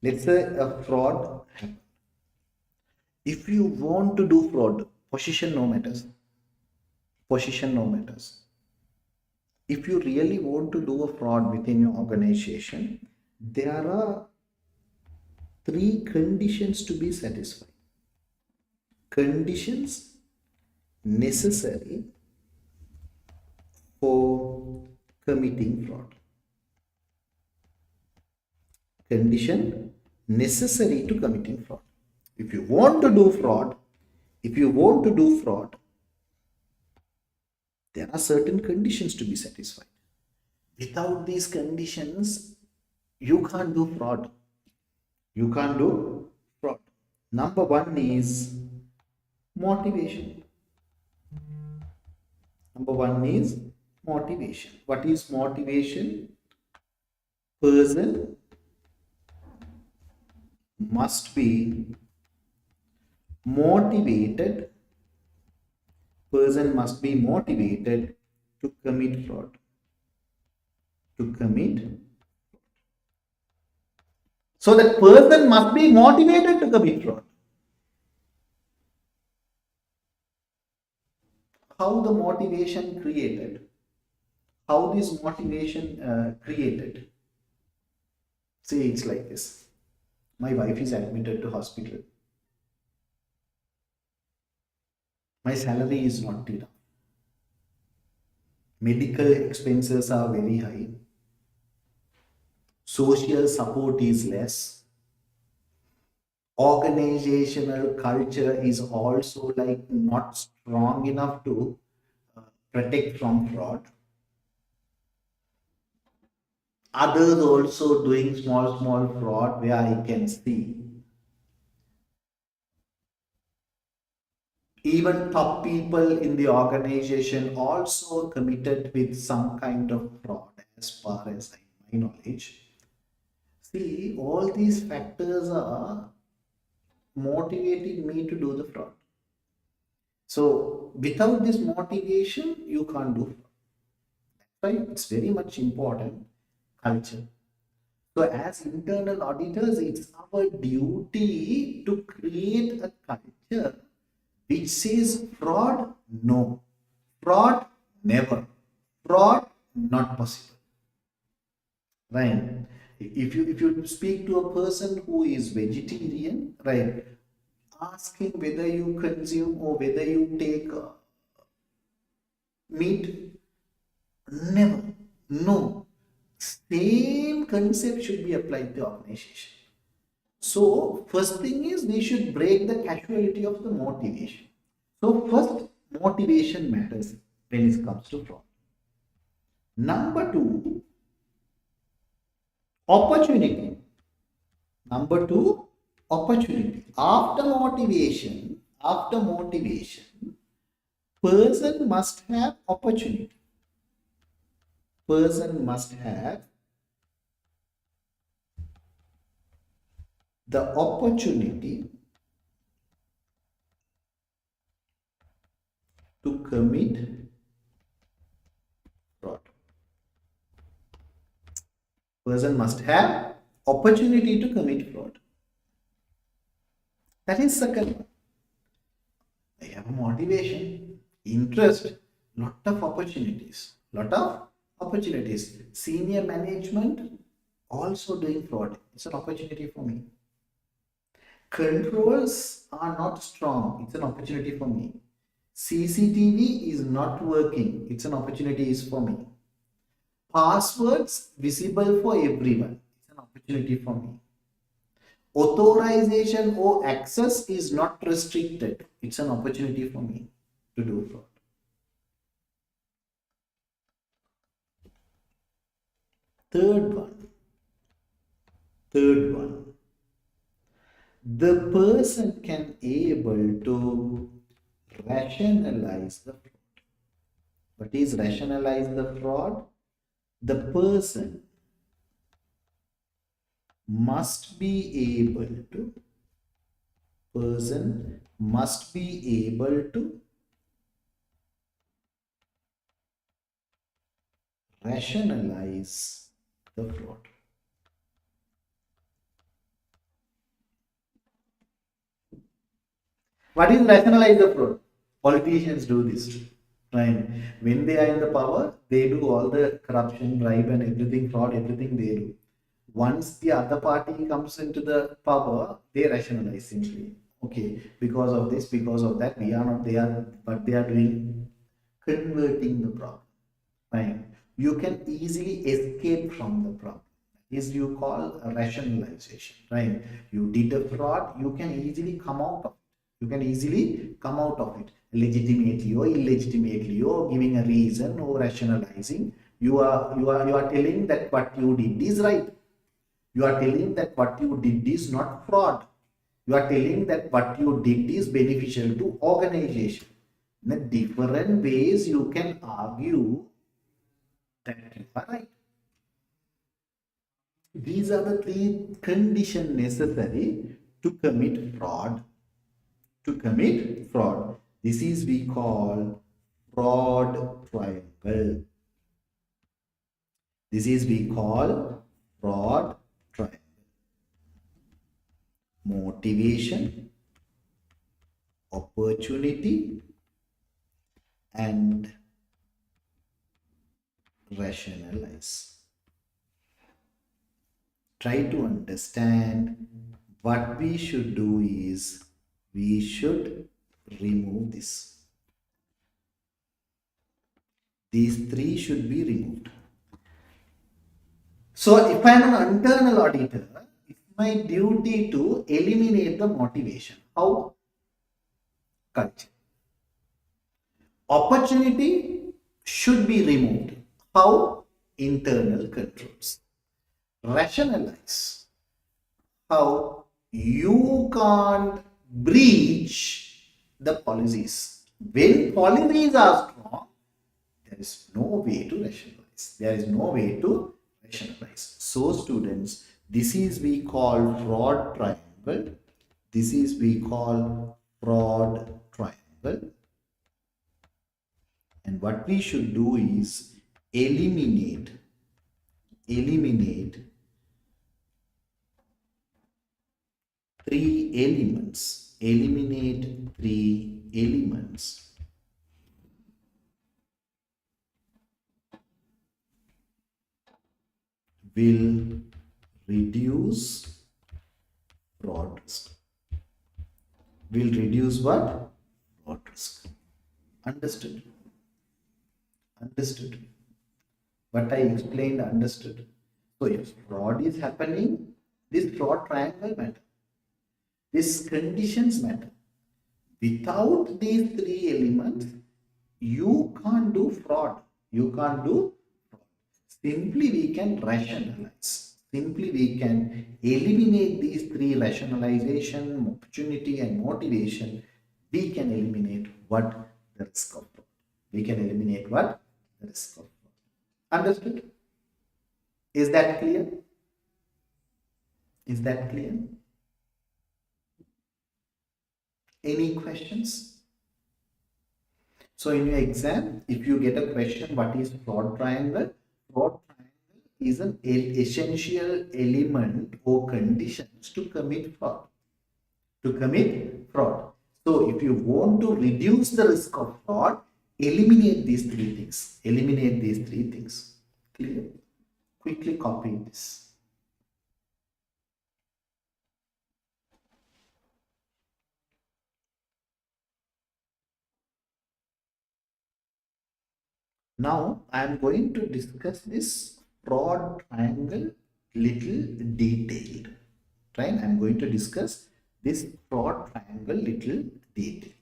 let's say a fraud happens. If you want to do fraud, position no matters. Position no matters. If you really want to do a fraud within your organization, there are three conditions to be satisfied. Conditions necessary for committing fraud. Condition necessary to committing fraud. If you want to do fraud, there are certain conditions to be satisfied. Without these conditions, you can't do fraud. You can't do fraud. Number one is motivation. Number one is motivation. What is motivation? Person must be motivated. Person must be motivated to commit fraud. To commit. So that person must be motivated to commit fraud. How the motivation created? How this motivation created? See, it's like this. My wife is admitted to hospital. My salary is not enough. Medical expenses are very high. Social support is less. Organizational culture is also like not strong enough to protect from fraud. Others also doing small fraud where I can see. Even top people in the organization also committed with some kind of fraud as far as my knowledge. See, all these factors are motivating me to do the fraud. So without this motivation, you can't do fraud. Right? It's very much important culture. So as internal auditors, it's our duty to create a culture which says fraud, no. Fraud, never. Fraud, not possible. Right? If you speak to a person who is vegetarian, right, asking whether you consume or whether you take meat, never, no. Same concept should be applied to organization. So first thing is we should break the casualty of the motivation. So first, motivation matters when it comes to fraud. Number two, opportunity. Number two, opportunity. After motivation, person must have opportunity. Person must have the opportunity to commit fraud. Person must have opportunity to commit fraud. That is second one. I have a motivation, interest, lot of opportunities. Senior management also doing fraud. It's an opportunity for me. Controls are not strong. It's an opportunity for me. CCTV is not working. It's an opportunity for me. Passwords visible for everyone. It's an opportunity for me. Authorization or access is not restricted. It's an opportunity for me to do fraud. Third one. The person can able to rationalize the fraud. What is rationalize the fraud? The person must be able to rationalize the fraud. What is rationalize the fraud? Politicians do this, right? When they are in the power, they do all the corruption, bribe, and everything, fraud, everything they do. Once the other party comes into the power, they rationalize simply. Okay, because of this, because of that, we are not there, but they are doing converting the problem. Right? You can easily escape from the problem. Is you call a rationalization, right? You did a fraud, you can easily come out of it. You can easily come out of it legitimately or illegitimately, or giving a reason or rationalizing. You are telling that what you did is right. You are telling that what you did is not fraud. You are telling that what you did is beneficial to organization. In the different ways you can argue that you are right. These are the three conditions necessary to commit fraud. This is we call fraud triangle. Motivation, opportunity, and rationalize. Try to understand. What we should do is we should remove this. These three should be removed. So if I am an internal auditor, it's my duty to eliminate the motivation. How? Culture. Opportunity should be removed. How? Internal controls. Rationalize. How? You can't breach the policies. When policies are strong, there is no way to rationalize. So students, this is we call fraud triangle. And what we should do is eliminate three elements. Will reduce fraud risk. Will reduce what? Fraud risk. Understood. What I explained, understood. So if fraud is happening, this fraud triangle matter. These conditions matter. Without these three elements, you can't do fraud. You can't do fraud. Simply we can rationalize. Simply we can eliminate these three: rationalization, opportunity, and motivation. We can eliminate what? The risk of fraud. We can eliminate what? The risk of fraud. Understood? Is that clear? Is that clear? Any questions? So in your exam, if you get a question, what is fraud triangle? Fraud triangle is an essential element or conditions to commit fraud. To commit fraud. So if you want to reduce the risk of fraud, eliminate these three things. Eliminate these three things. Clear? Quickly copy this. Now I am going to discuss this fraud triangle little detailed. Right? I am going to discuss this fraud triangle little detailed.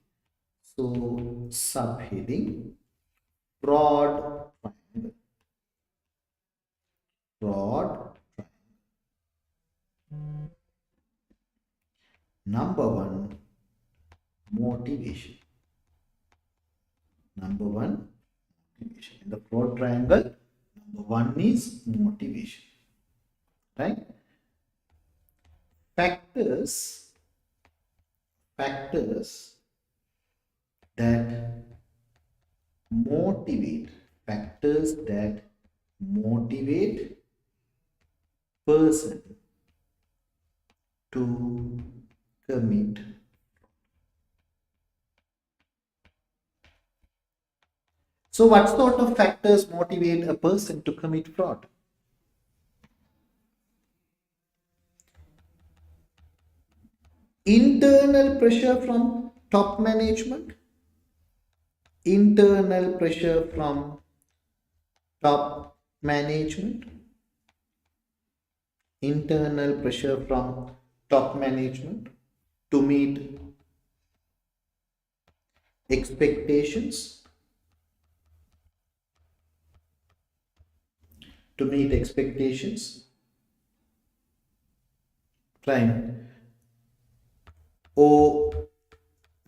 So subheading fraud triangle. Fraud triangle. Number one, motivation. Number one, motivation. In the fraud triangle, number one is motivation. Right? Factors that motivate motivate person to commit. So what sort of factors motivate a person to commit fraud? Internal pressure from top management. Internal pressure from top management. Internal pressure from top management to meet expectations. To meet expectations. Fine. Or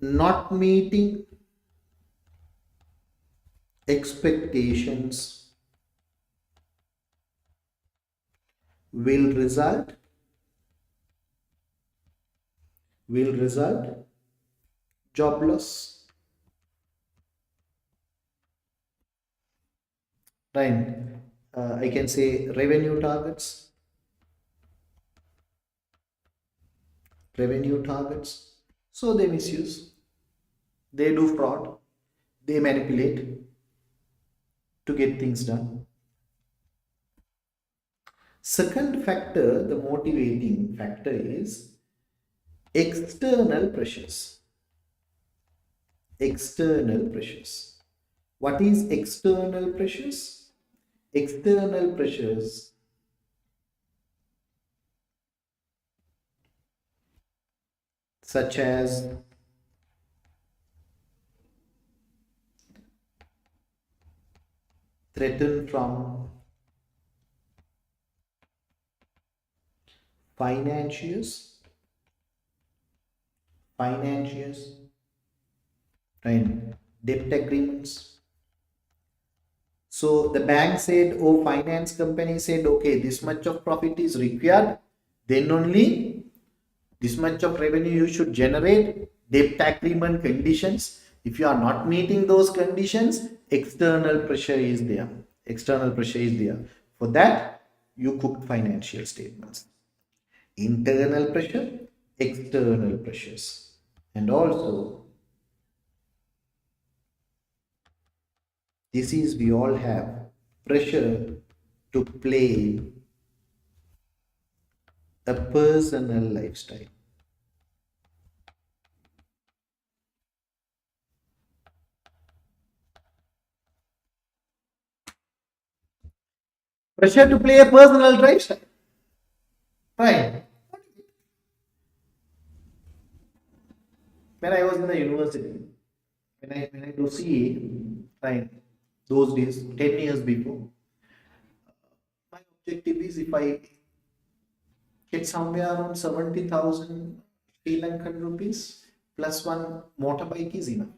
not meeting expectations will result job loss. Right. I can say revenue targets. So they misuse, they do fraud, they manipulate to get things done. Second factor, the motivating factor, is external pressures. External pressures. What is external pressures? External pressures such as threaten from financiers, right? Debt agreements. So the bank said, oh, finance company said, okay, this much of profit is required, then only this much of revenue you should generate. Debt agreement conditions. If you are not meeting those conditions, external pressure is there. External pressure is there. For that, you cook financial statements. Internal pressure, external pressures, and also this is, we all have pressure to play a personal lifestyle. Pressure to play a personal lifestyle. Right. When I was in the university, when I do CA, right, those days, 10 years before, my objective is if I get somewhere around 70,000 Sri Lankan rupees plus one motorbike is enough.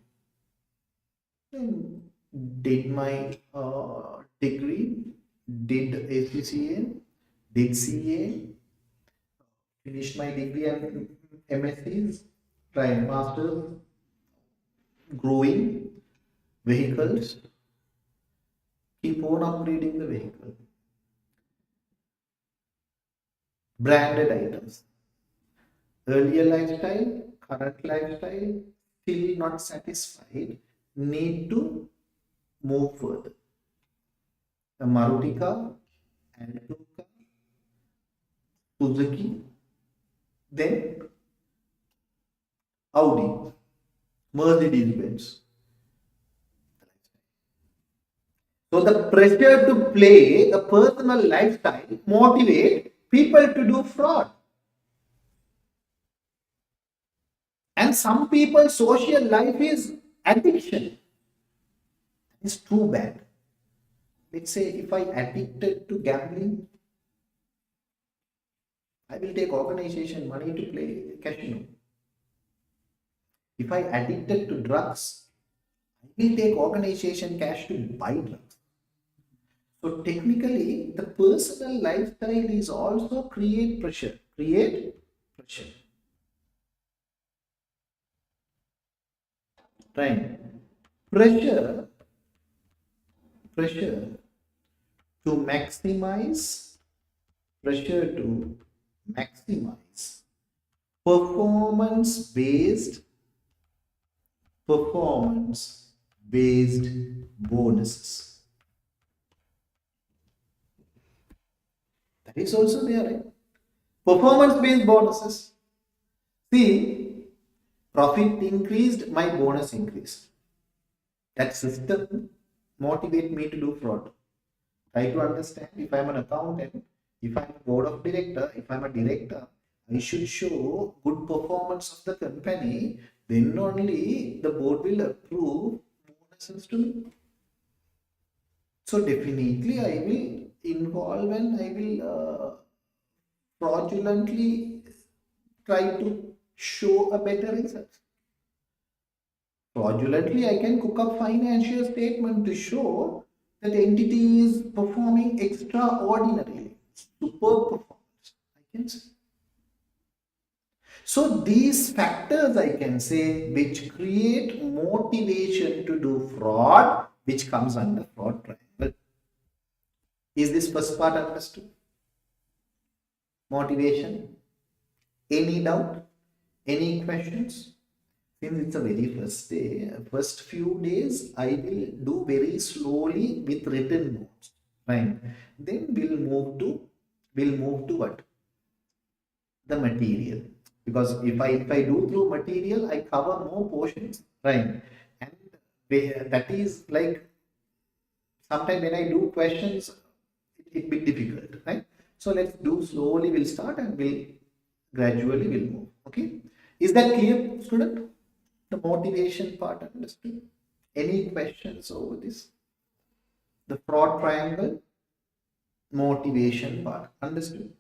Then did my degree, did ACCA, did CA, finished my degree and MSCs, tried masters, growing vehicles, keep on upgrading the vehicle, branded items. Earlier lifestyle, current lifestyle, still not satisfied, need to move further. The Maruti car, Alto car, Suzuki, then Audi, Mercedes Benz. So the pressure to play the personal lifestyle motivate people to do fraud. And some people's social life is addiction. It's too bad. Let's say if I addicted to gambling, I will take organization money to play casino. If I addicted to drugs, I will take organization cash to buy drugs. So technically, the personal lifestyle is also create pressure. Create pressure. Right. Pressure, pressure to maximize, pressure to maximize performance based, performance based bonuses. That is also there, right? Performance based bonuses. See, profit increased, my bonus increased. That system motivate me to do fraud. Try to understand if I'm an accountant, if I'm a board of director, if I'm a director, I should show good performance of the company. Then only the board will approve bonuses to me. So definitely I will involve and I will fraudulently try to show a better result. Fraudulently, I can cook up financial statement to show that entity is performing extraordinarily, superb performance. I can say. So these factors I can say which create motivation to do fraud, which comes under fraud triangle. Is this first part understood? Motivation. Any doubt? Any questions? Since it's a very first day, first few days, I will do very slowly with written notes, right? Then we'll move to what? The material. Because if I do through material, I cover more portions, right? And that is like sometimes when I do questions, it be difficult, right? So let's do slowly. We'll start and we'll gradually we'll move. Okay, is that clear, student? The motivation part understood? Any questions over this? The fraud triangle, motivation part understood?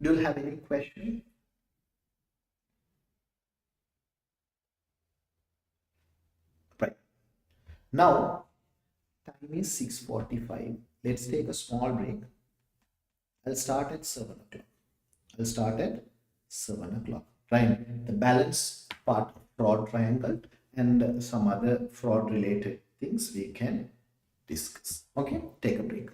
Do you have any question? Right. Now, time is 6:45. Let's take a small break. I'll start at 7 o'clock. I'll start at 7 o'clock. Right. The balance part of fraud triangle and some other fraud related things we can discuss. Okay, take a break.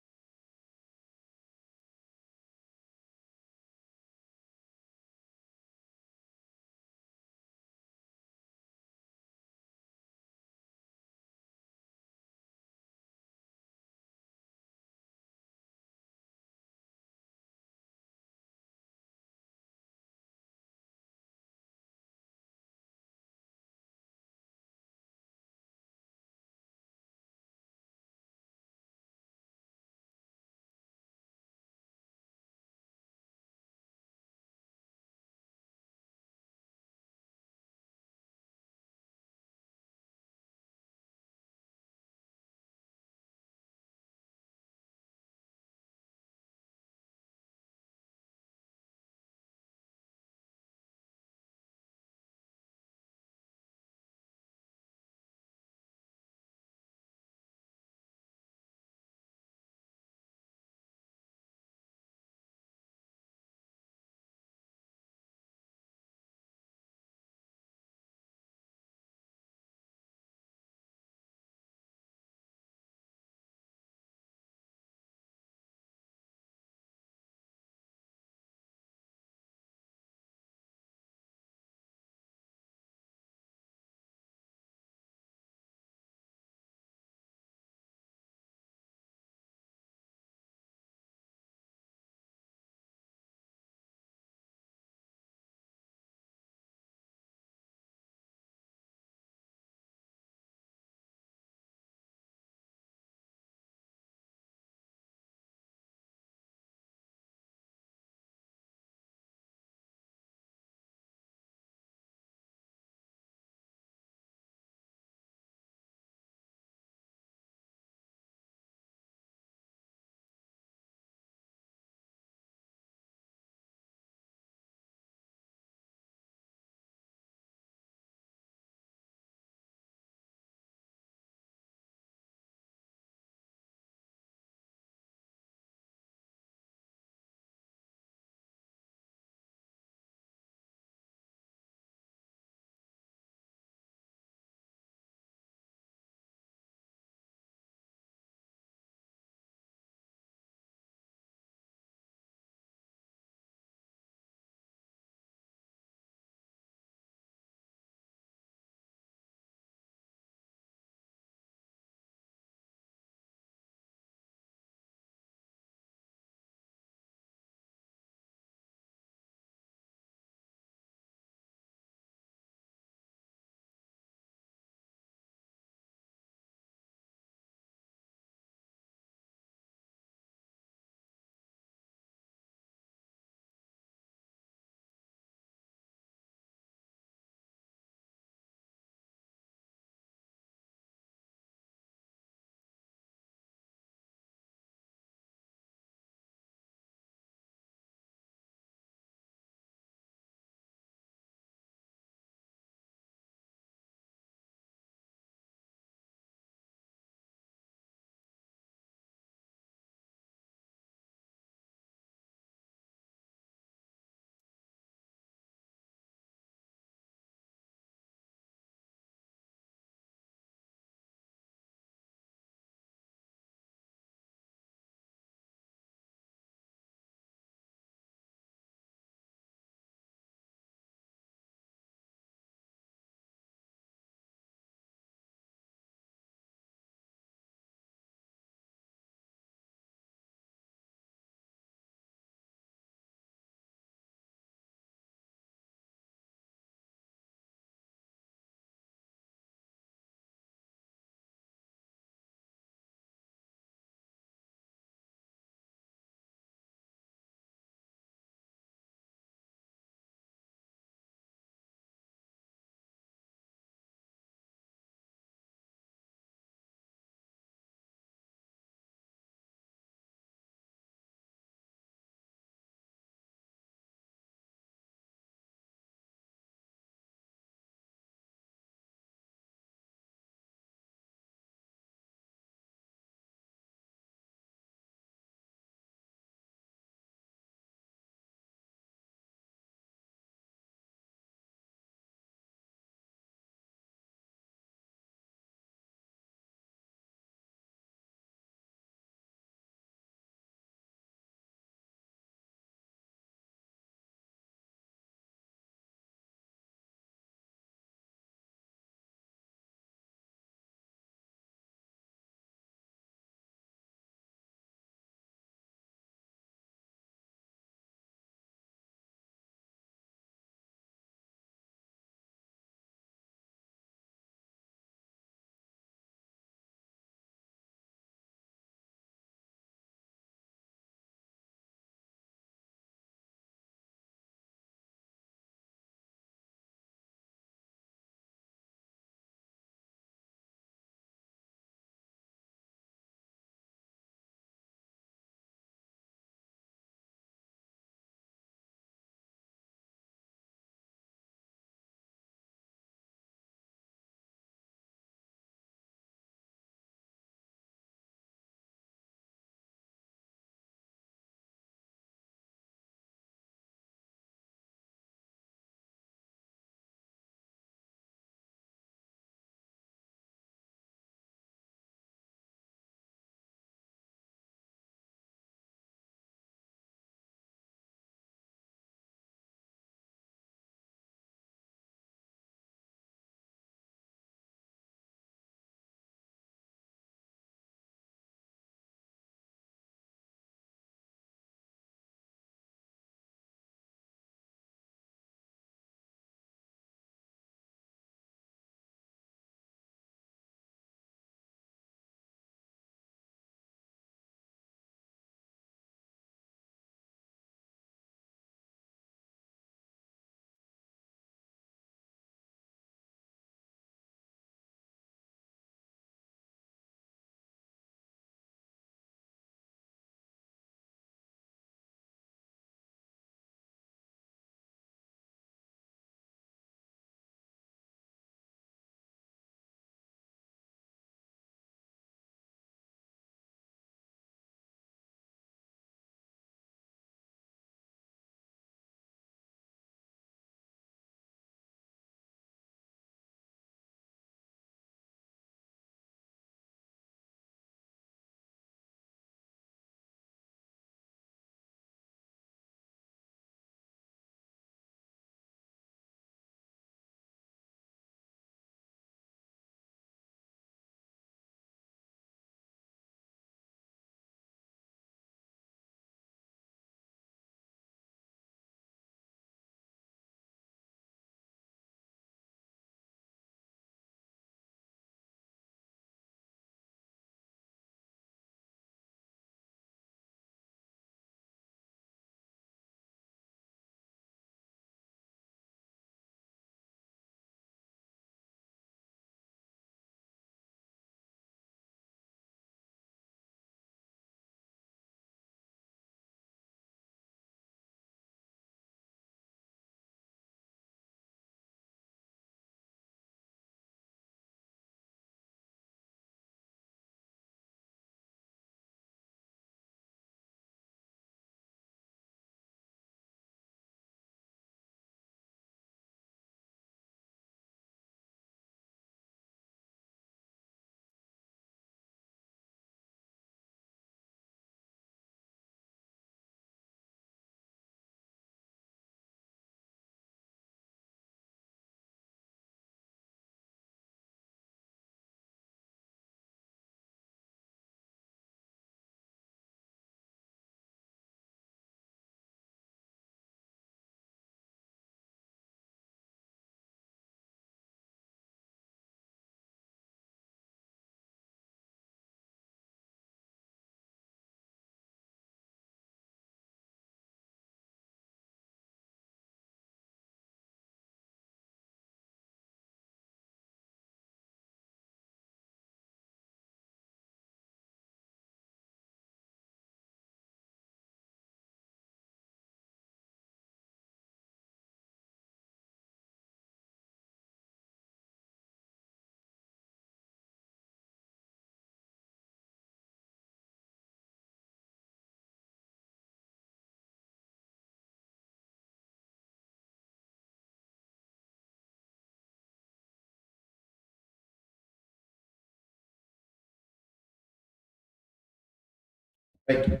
Right.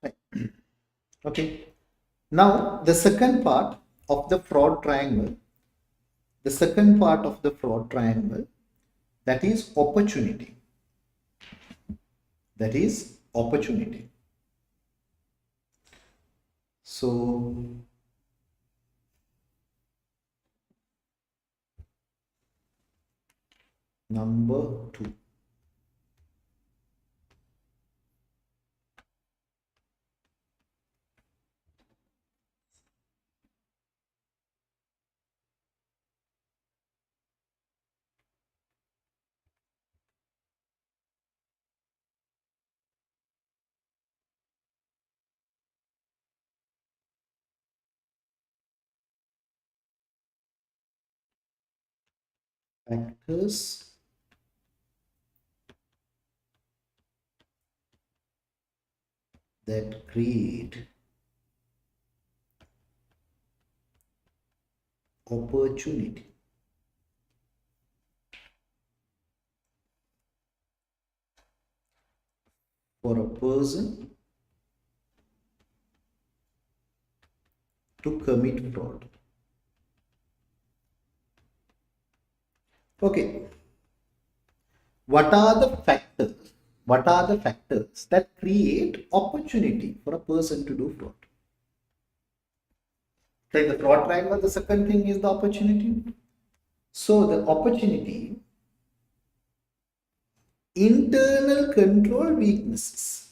Right. Okay. Now, the second part of the fraud triangle, the second part of the fraud triangle, that is opportunity. That is opportunity. So, number two. Factors that create opportunity for a person to commit fraud. Okay, what are the factors? What are the factors that create opportunity for a person to do fraud? Like the fraud triangle, the second thing is the opportunity. So the opportunity, internal control weaknesses.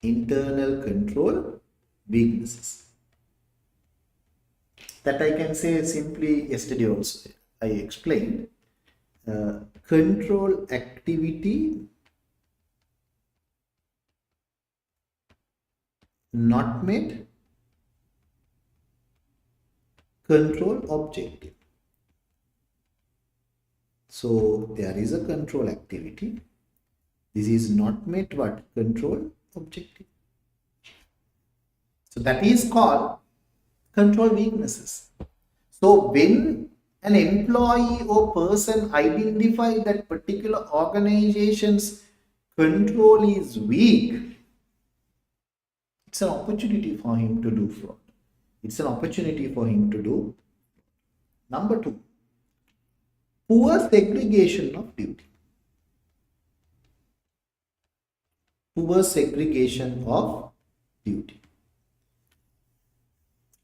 Internal control weaknesses. That I can say simply yesterday also. I explained control activity not met, control objective. So there is a control activity. This is not met what? Control objective. So that is called control weaknesses. So when an employee or person identify that particular organization's control is weak, it's an opportunity for him to do fraud. It's an opportunity for him to do. Number two, poor segregation of duty. Poor segregation of duty.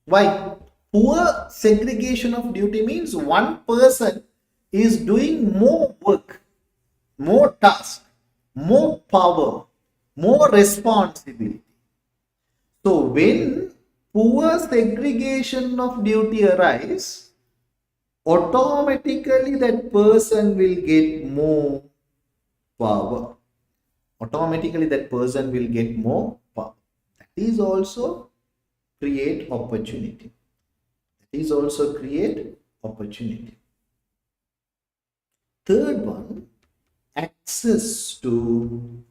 Why? Poor segregation of duty means one person is doing more work, more task, more power, more responsibility. So when poor segregation of duty arises, automatically that person will get more power. Automatically that person will get more power. That is also create opportunity. That is also create opportunity. Third one, access to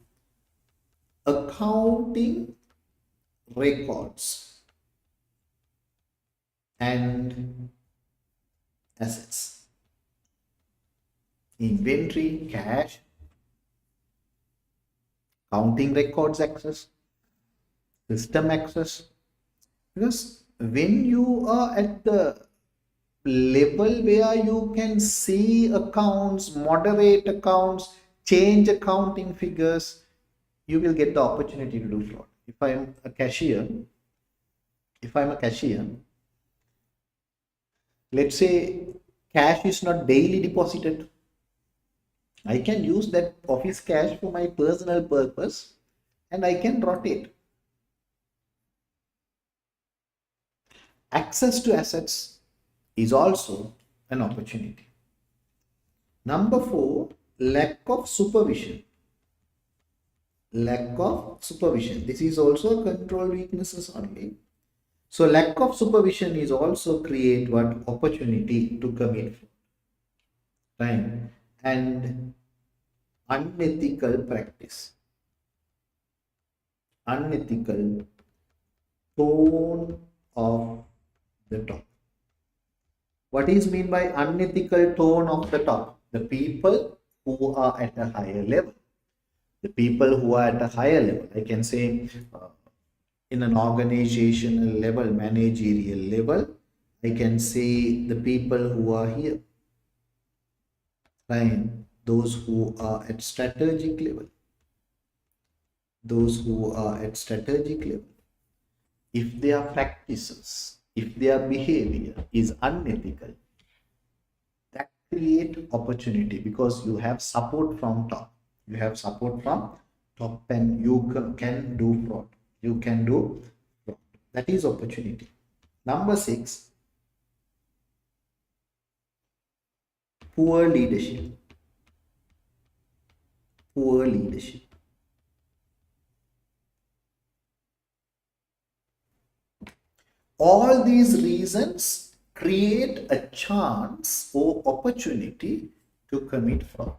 accounting records and assets. Inventory, cash, counting records access, system access. Because when you are at the level where you can see accounts, moderate accounts, change accounting figures, you will get the opportunity to do fraud. If I'm a cashier, let's say cash is not daily deposited, I can use that office cash for my personal purpose and I can rotate. Access to assets is also an opportunity. Number four, lack of supervision. Lack of supervision. This is also a control weaknesses only. So lack of supervision is also create what opportunity to commit crime and unethical practice. Unethical tone of the talk. What is mean by unethical tone of the top? The people who are at a higher level. The people who are at a higher level, I can say in an organizational level, managerial level, I can say the people who are here, right? Those who are at strategic level, those who are at strategic level. If their practices, if their behavior is unethical, that create opportunity because you have support from top. You have support from top and you can do fraud. You can do fraud. That is opportunity. Number 6, poor leadership. Poor leadership. All these reasons create a chance or opportunity to commit fraud.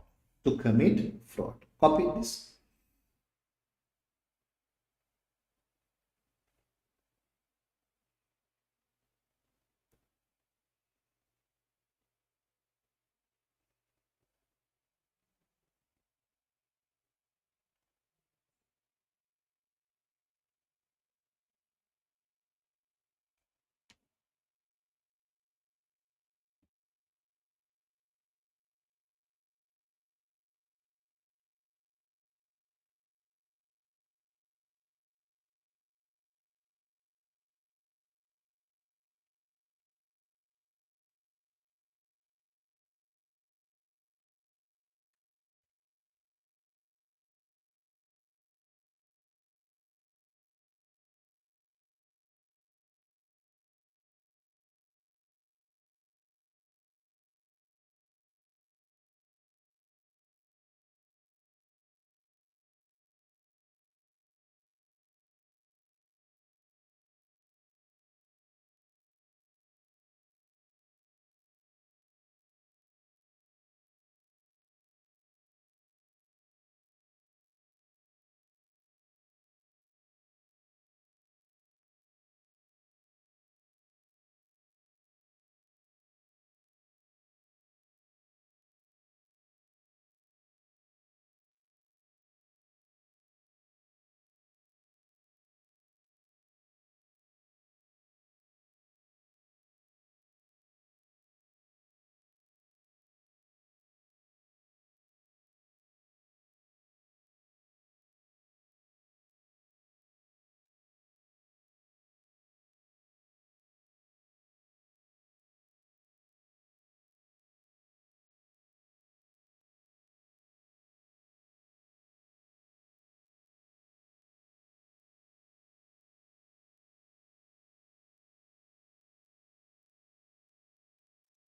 To commit fraud. Copy this.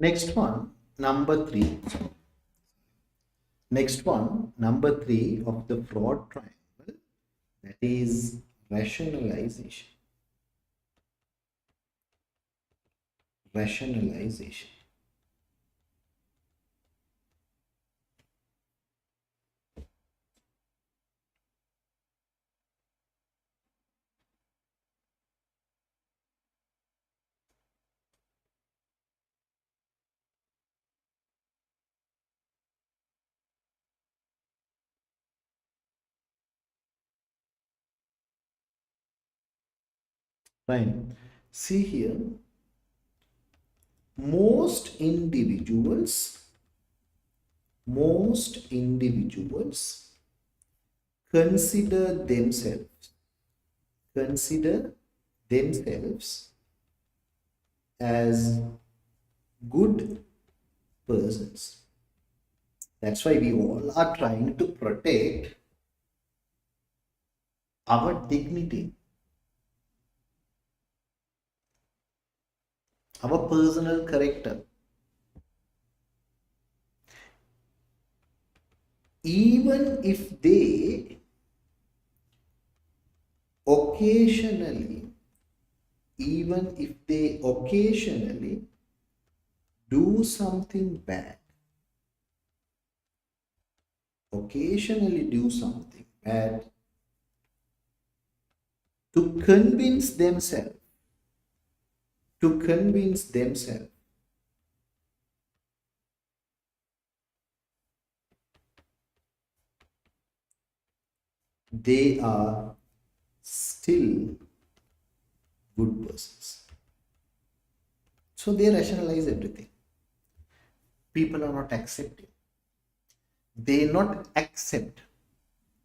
Next one, number 3. Next one, number 3 of the fraud triangle, that is rationalization. Rationalization. Fine. See here, most individuals consider themselves as good persons. That's why we all are trying to protect our dignity, our personal character. Even if they occasionally, even if they occasionally do something bad, to convince themselves they are still good persons. So they rationalize everything. People are not accepting. They not accept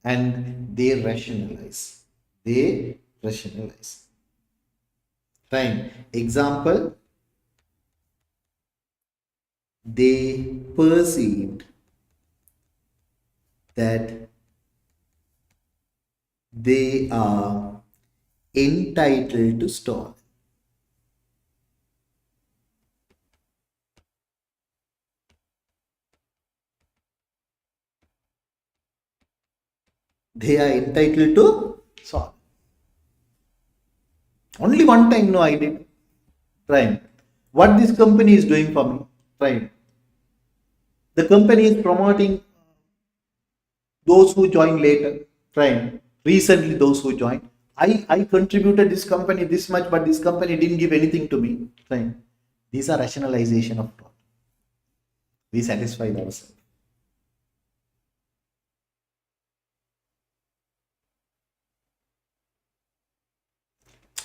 and they rationalize. They rationalize. Fine. Example, they perceived that they are entitled to stall. They are entitled to stall. Only one time, no, I did. Right. What this company is doing for me, right? The company is promoting those who join later, right? Recently, those who joined. I contributed this company this much, but this company didn't give anything to me, right? These are rationalization of fraud. We satisfy ourselves,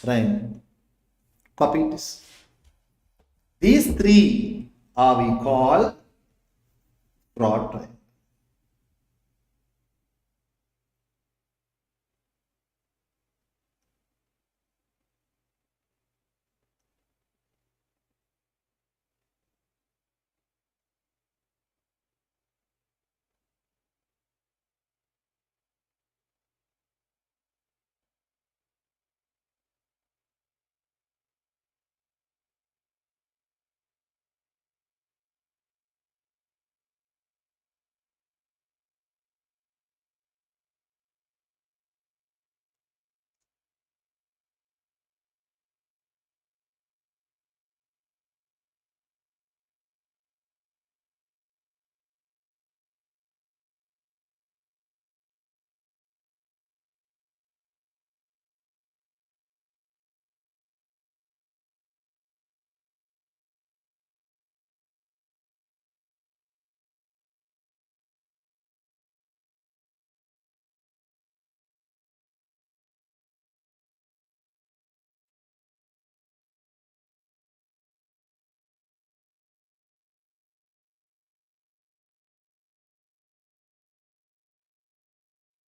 right? Copy this. These three are we call fraud triangle.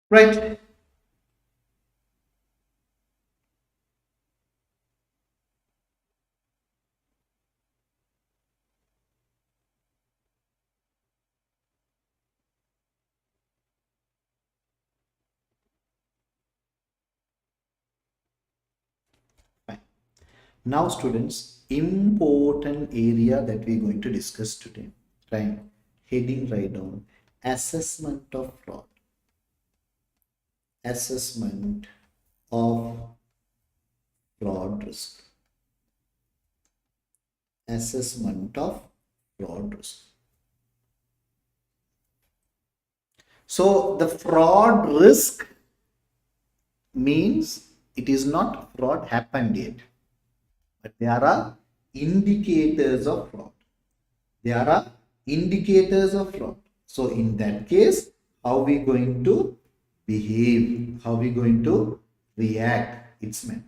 Right. Fine. Now, students, important area that we're going to discuss today, right? Heading right down, assessment of fraud. Assessment of fraud risk. Assessment of fraud risk. So the fraud risk means it is not fraud happened yet, but there are indicators of fraud. There are indicators of fraud. So in that case, how we going to behave? How we going to react? It's meant.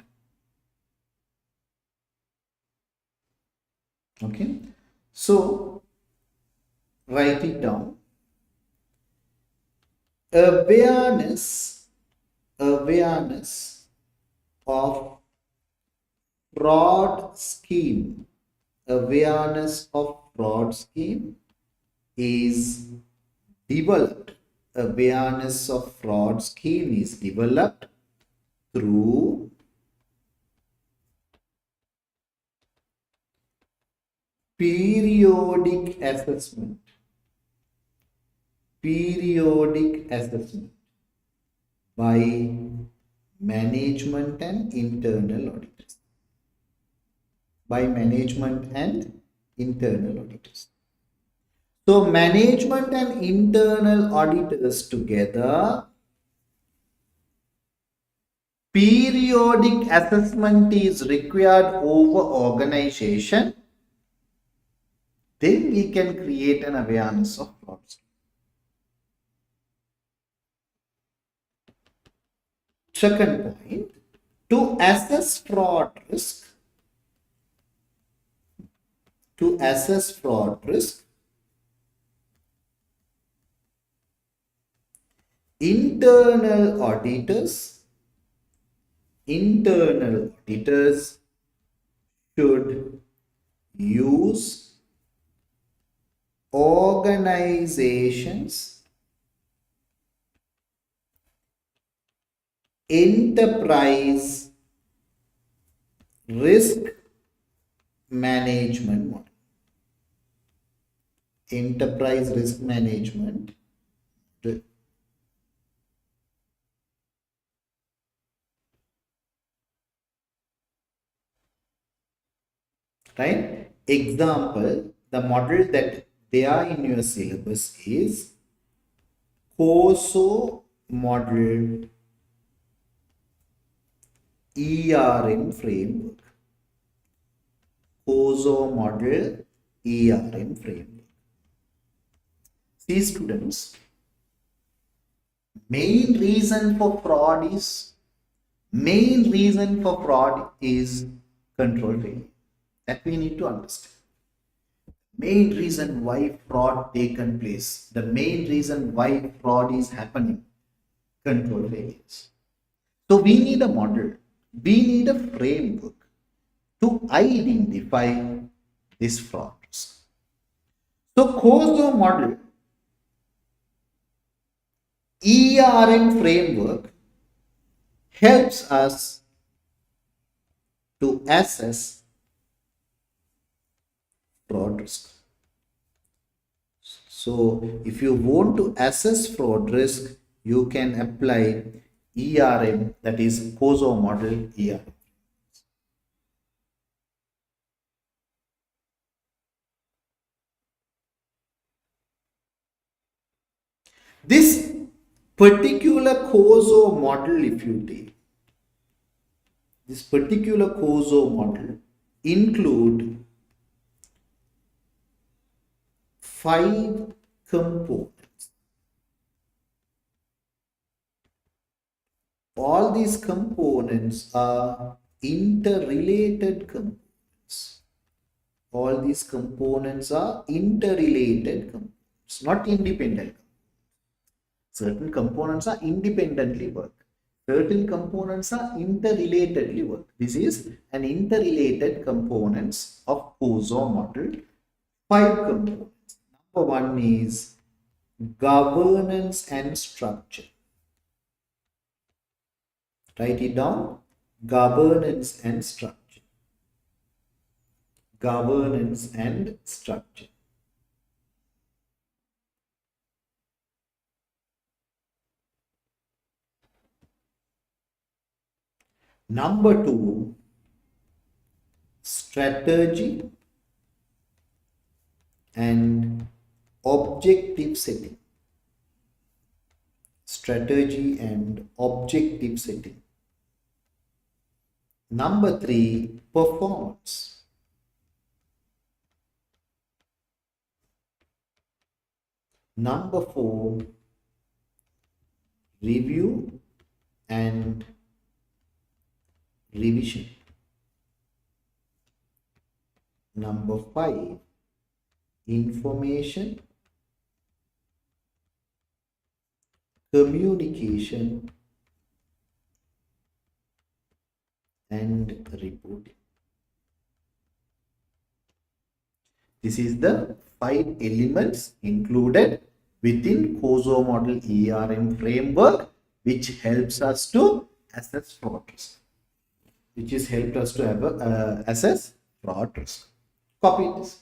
Okay. So write it down. Awareness of fraud scheme. Awareness of fraud scheme is developed. Awareness of fraud scheme is developed through periodic assessment. Periodic assessment by management and internal auditors. By management and internal auditors. So management and internal auditors together, periodic assessment is required over organization, then we can create an awareness of fraud. Second point, to assess fraud risk, internal auditors, should use organizations enterprise risk management model. Enterprise risk management. Right? Example, the model that they are in your syllabus is COSO model ERM framework. COSO model ERM framework. See students, main reason for fraud is control failure. That we need to understand. Main reason why fraud taken place, the main reason why fraud is happening, control failures. So we need a model, we need a framework to identify this fraud risk. So COSO model ERM framework helps us to assess fraud risk. So if you want to assess fraud risk, you can apply ERM, that is COSO model ERM. This particular COSO model, if you take, this particular COSO model include 5 components. All these components are interrelated components. All these components are interrelated components, not independent. Certain components are independently work. Certain components are interrelatedly work. This is an interrelated components of COSO model. 5 components. Number 1 is governance and structure. Write it down. Governance and structure. Governance and structure. Number 2, strategy and objective setting. Strategy and objective setting. Number 3, performance. Number 4, review and revision. Number 5, information, communication and reporting. This is the 5 elements included within COSO model ERM framework, which helps us to assess fraud risk. Which is helped us to have assess fraud risk. Copy this.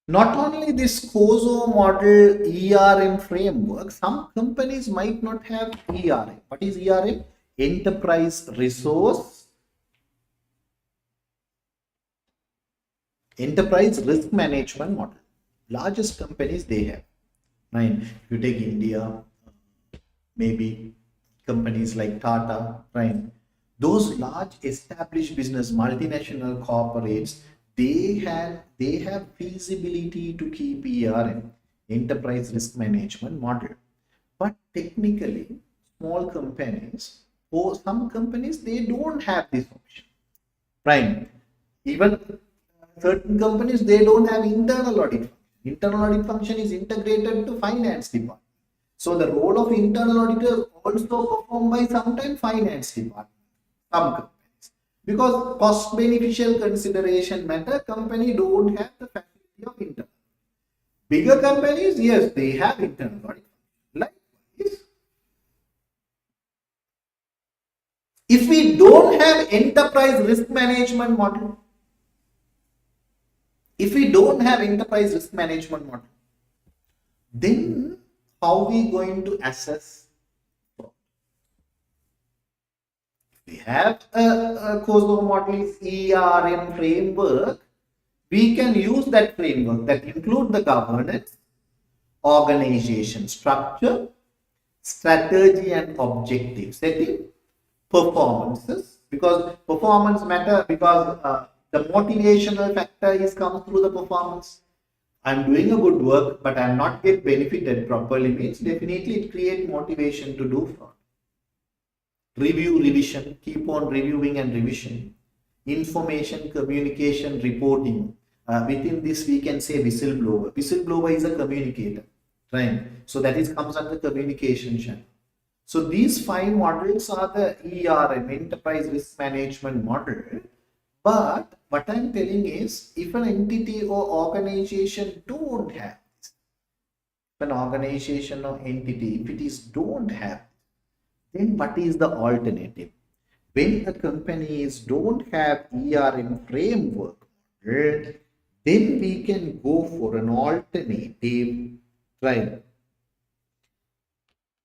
Not only this COSO model ERM framework, some companies might not have ERM. What is ERM? Enterprise risk management model. Largest companies they have. Right? If you take India, maybe companies like Tata, right? Those large established business multinational corporates, they have feasibility to keep ERM, enterprise risk management model. But technically, small companies or some companies they don't have this option. Right? Even certain companies they don't have internal audit. Internal audit function is integrated to finance department. So the role of internal auditor also performed by sometimes finance department, some companies. Because cost beneficial consideration matter, company don't have the facility of internal. Bigger companies, yes, they have internal audit. Likewise, if we don't have enterprise risk management model, if we don't have enterprise risk management model, then how we going to assess fraud? We have a COSO model ERM framework. We can use that framework that include the governance, organization structure, strategy and objective setting, performances, because performance matter, because the motivational factor is comes through the performance. I'm doing a good work, but I'm not get benefited properly means definitely it create motivation to do fraud. Review, revision, keep on reviewing and revision. Information, communication, reporting. Within this, we can say whistleblower. Whistleblower is a communicator, right? So that is comes under communication channel. So these five models are the ERM, enterprise risk management model. But what I'm telling is, if an entity or organization don't have this, if an organization or entity, if it is don't have, then what is the alternative? When the companies don't have ERM framework, then we can go for an alternative. Right,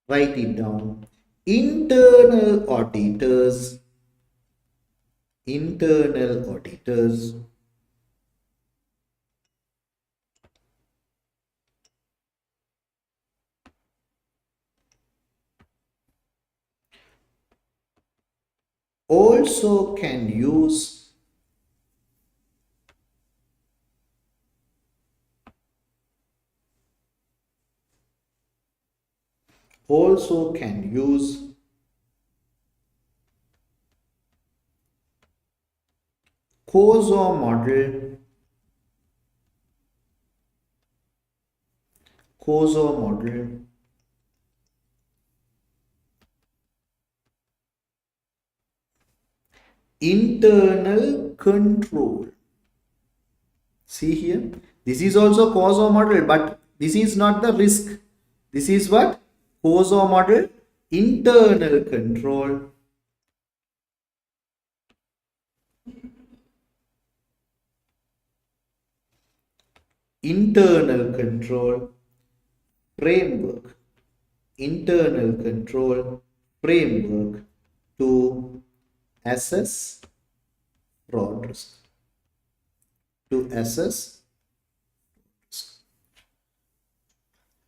write it down. Internal auditors, internal auditors also can use COSO model, COSO model internal control. See here, this is also COSO model, but this is not the risk. This is what? COSO model, internal control. Internal control framework. Internal control framework to assess fraud risk. To assess.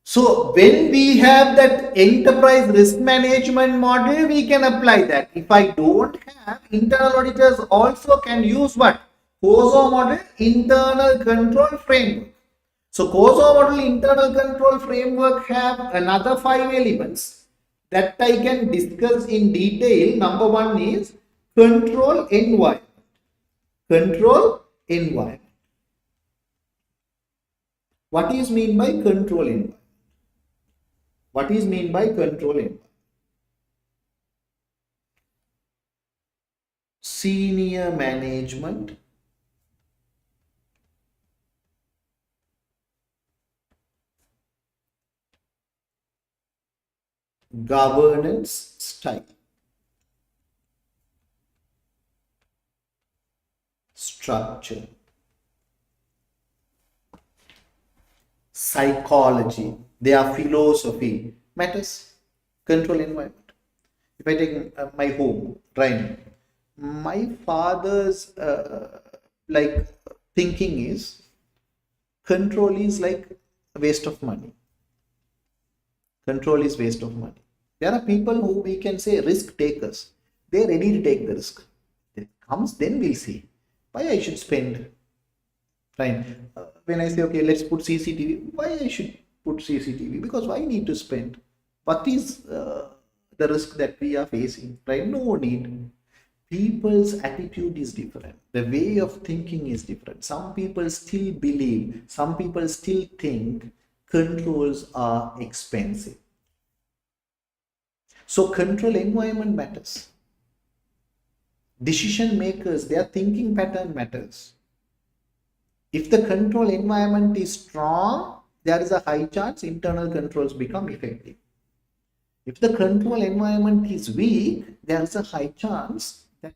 So when we have that enterprise risk management model, we can apply that. If I don't have, internal auditors also can use what? COSO model, internal control framework. So COSO model, internal control framework have another 5 elements that I can discuss in detail. Number one is control environment. Control environment. What is mean by control environment? What is mean by control environment? Senior management, governance style, structure. psychology, their philosophy matters. Control environment. If I take my home, right? My father's like thinking is control is like a waste of money. Control is waste of money. There are people who we can say risk takers. They're ready to take the risk. When it comes, then we'll see why I should spend. Right. When I say, okay, let's put CCTV, why I should put CCTV? Because why need to spend? What is the risk that we are facing? Right? No need. People's attitude is different. The way of thinking is different. Some people still believe, some people still think controls are expensive. So control environment matters. Decision makers, their thinking pattern matters. If the control environment is strong, there is a high chance internal controls become effective. If the control environment is weak, there is a high chance that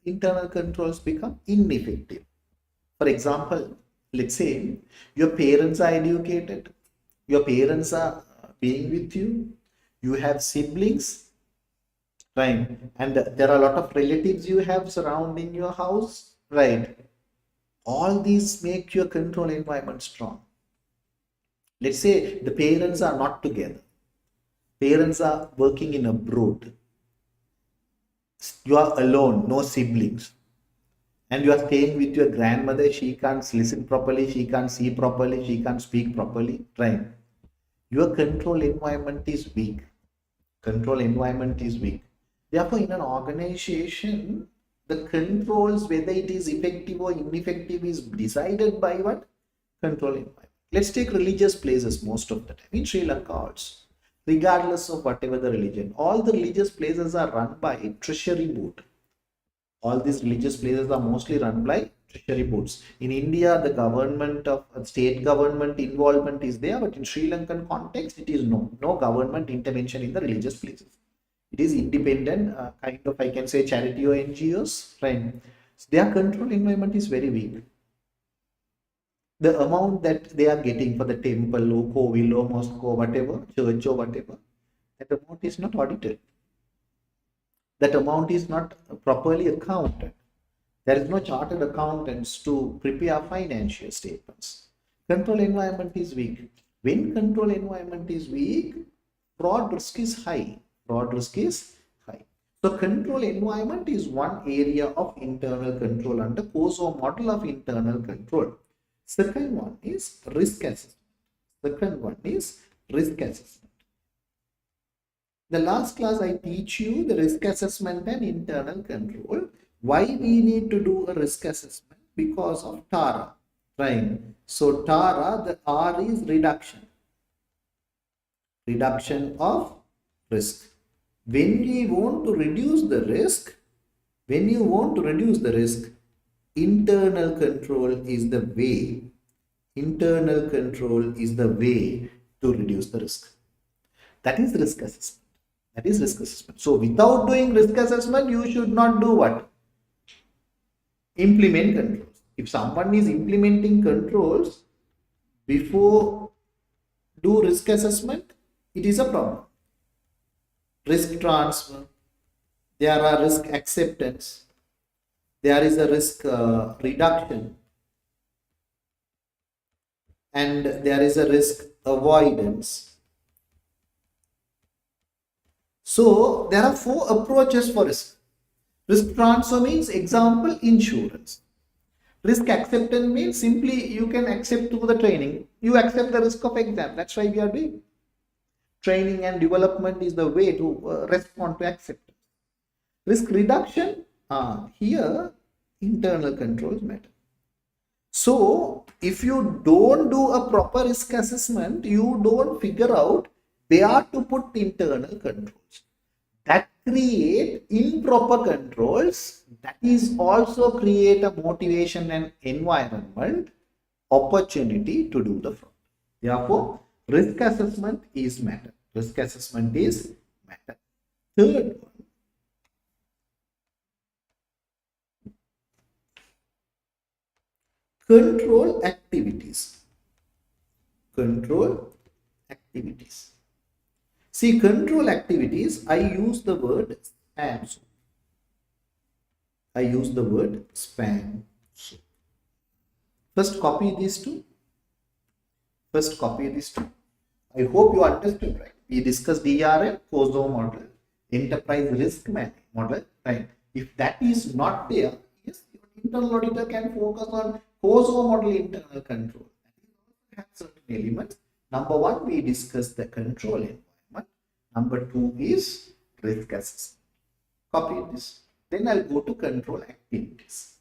internal controls become ineffective. For example, let's say your parents are educated, your parents are being with you, you have siblings, right? And there are a lot of relatives you have surrounding your house, right? All these make your control environment strong. Let's say the parents are not together, parents are working in abroad, you are alone, no siblings, and you are staying with your grandmother. She can't listen properly, she can't see properly, she can't speak properly, right? Your control environment is weak. Control environment is weak. Therefore, in an organization, the controls, whether it is effective or ineffective, is decided by what? Control environment. Let's take religious places most of the time. In Sri Lanka also, regardless of whatever the religion, all the religious places are run by treasury board. All these religious places are mostly run by treasury boards. In India, the government of state government involvement is there, but in Sri Lankan context, it is no government intervention in the religious places. It is independent, kind of, I can say, charity or NGOs, right? So their control environment is very weak. The amount that they are getting for the temple or Kovil or mosque or whatever, church or whatever, that amount is not audited. That amount is not properly accounted. There is no chartered accountants to prepare financial statements. Control environment is weak. When control environment is weak, fraud risk is high. Fraud risk is high. So control environment is one area of internal control under COSO model of internal control. Second one is risk assessment. Second one is risk assessment. The last class I teach you the risk assessment and internal control. Why we need to do a risk assessment? Because of TARA, right? So TARA, the R is reduction. Reduction of risk. When we want to reduce the risk, internal control is the way. Internal control is the way to reduce the risk. That is risk assessment. That is risk assessment. So without doing risk assessment, you should not do what? Implement controls. If someone is implementing controls before do risk assessment, it is a problem. Risk transfer, there are risk acceptance, there is a risk reduction, and there is a risk avoidance. So there are four approaches for risk. Risk transfer means, example, insurance. Risk acceptance means simply you can accept through the training. You accept the risk of exam. That's why we are doing. Training and development is the way to respond to acceptance. Risk reduction, here internal controls matter. So if you don't do a proper risk assessment, you don't figure out where to put internal controls. That create improper controls. That is also create a motivation and environment opportunity to do the fraud. Therefore, risk assessment is matter. Risk assessment is matter. Third one, control activities. Control activities. See, control activities, I use the word spam. I use the word spam. First copy these two. First copy these two. I hope you understood, right? We discussed DRM, COSO model, enterprise risk model, right? If that is not there, yes, your internal auditor can focus on COSO model internal control. That has certain elements. Number one, we discussed the control environment. Number two is risk assessment. Copy this. Then I'll go to control activities.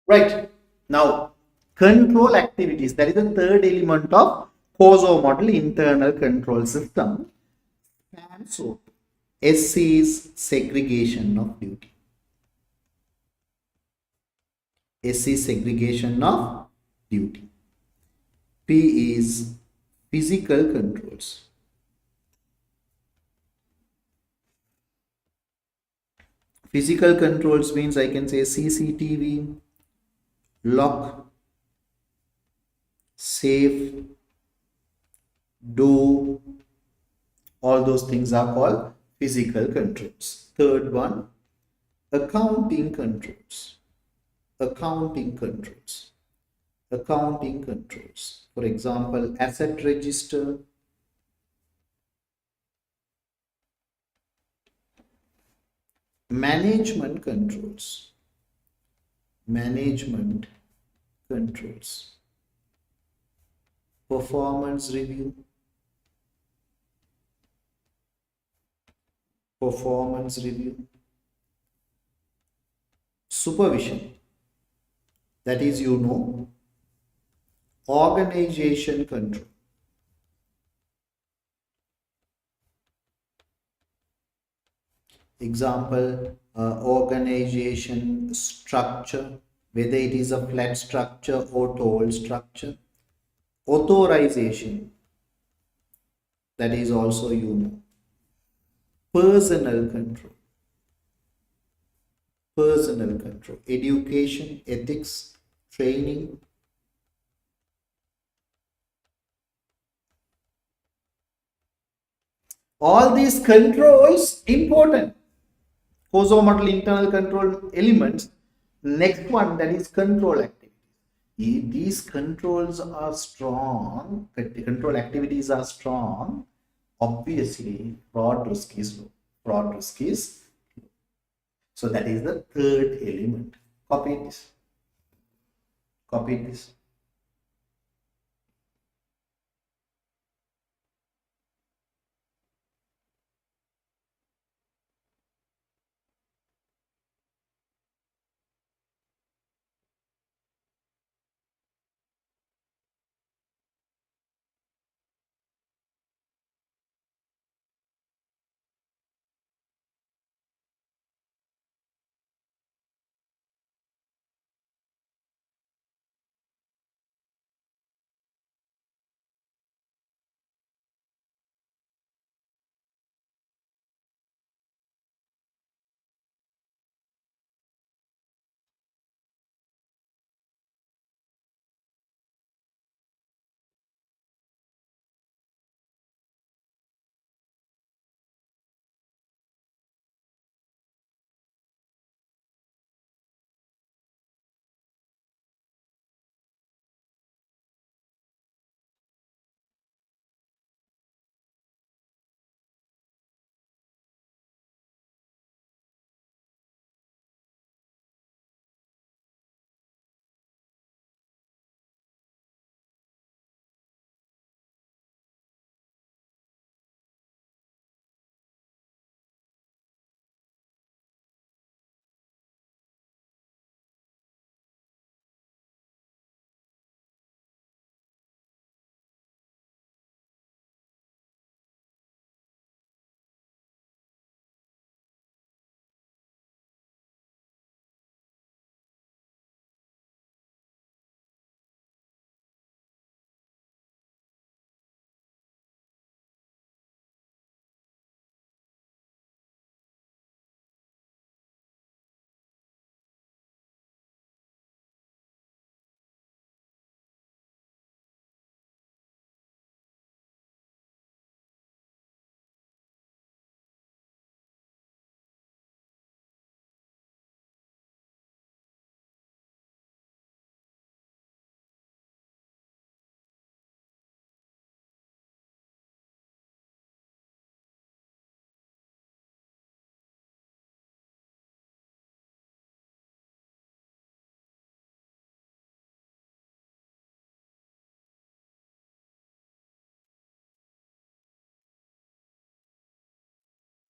Right. Now, control activities. That is the third element of COSO model, internal control system. And so, S is segregation of duty. S is segregation of duty. P is physical controls. Physical controls means I can say CCTV, lock, safe, door, all those things are called physical controls. Third one, accounting controls. Accounting controls. Accounting controls. For example, asset register, management controls. Management controls. Performance review. Performance review. Supervision. That is, organization control. Example, organization structure, whether it is a flat structure or tall structure. Authorization, that is also you know. Personal control, education, ethics, training. All these controls important. Horizontal internal control elements. Next one, that is control activity. If these controls are strong, control activities are strong, obviously fraud risk is low. Fraud risk is low. So that is the third element. Copy this. Copy this.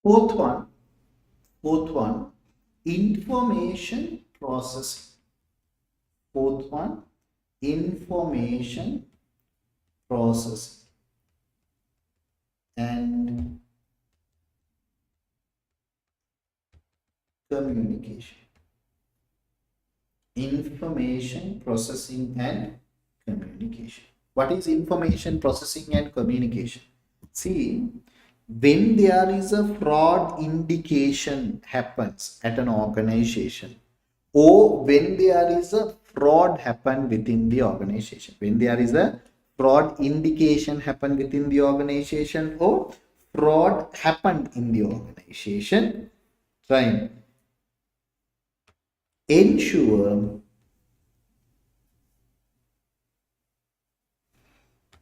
Fourth one, information processing. Fourth one, information processing and communication. Information processing and communication. What is information processing and communication? See, when there is a fraud indication happens at an organization, or when there is a fraud happen within the organization, when there is a fraud indication happen within the organization or fraud happened in the organization, try ensure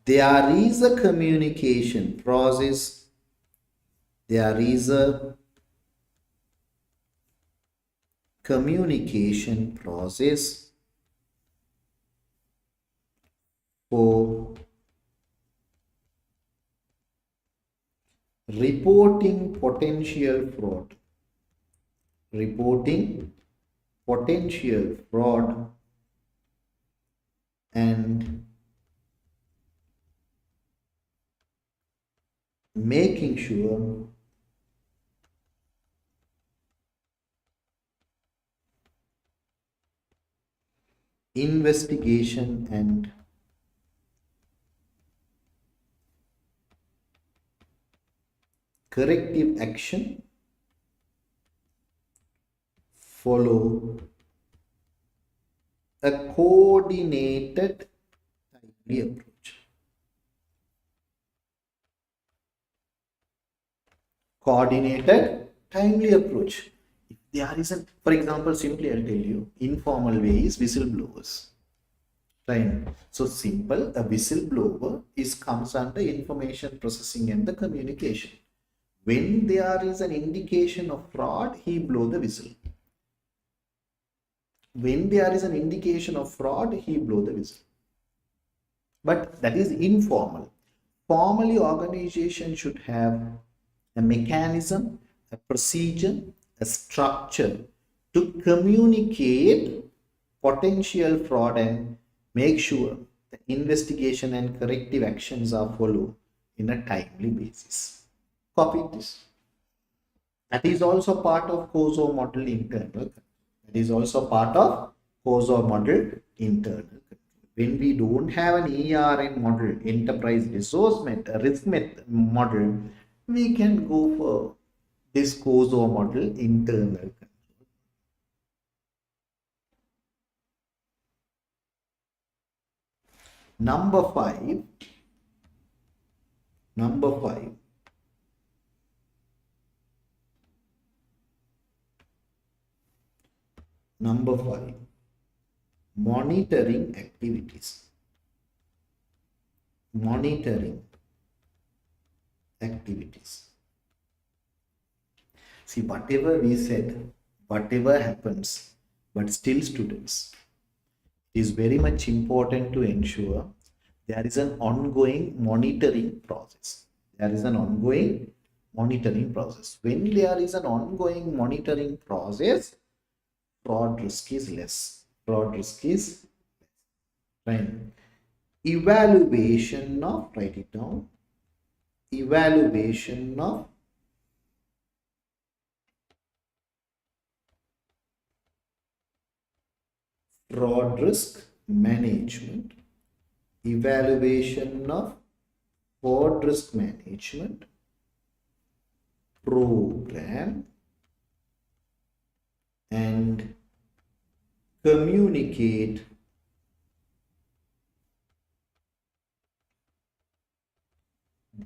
there is a communication process, there is a communication process for reporting potential fraud, reporting potential fraud and making sure investigation and corrective action follow a coordinated timely approach. Coordinated timely approach. If there isn't, for example, simply I'll tell you, informal way is whistleblowers. Right. So simple, a whistleblower is comes under information processing and the communication. When there is an indication of fraud, he blow the whistle. When there is an indication of fraud, he blow the whistle. But that is informal. Formally, organization should have a mechanism, a procedure, a structure to communicate potential fraud and make sure the investigation and corrective actions are followed in a timely basis. Copy this. That is also part of COSO model internal. That is also part of COSO model internal. When we don't have an ERN model, enterprise resource risk model, we can go for this COSO model internal. Number five. Number five. Number five. Monitoring activities. Monitoring activities. See, whatever we said, whatever happens, but still students, is very much important to ensure there is an ongoing monitoring process. There is an ongoing monitoring process. When there is an ongoing monitoring process, fraud risk is less. Fraud risk is right. Evaluation of, write it down, evaluation of fraud risk management, evaluation of fraud risk management program and communicate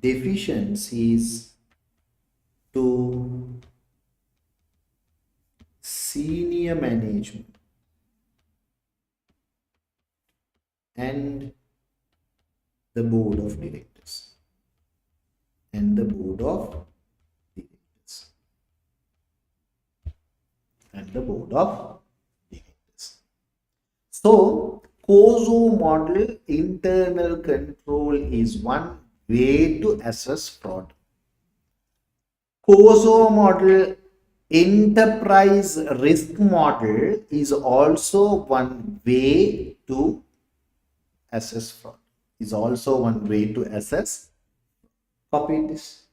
deficiencies to senior management and the board of directors and the board of directors and the board of directors. So COSO model internal control is one way to assess fraud. COSO model enterprise risk model is also one way to assess fraud. Is also one way to assess. Copy this.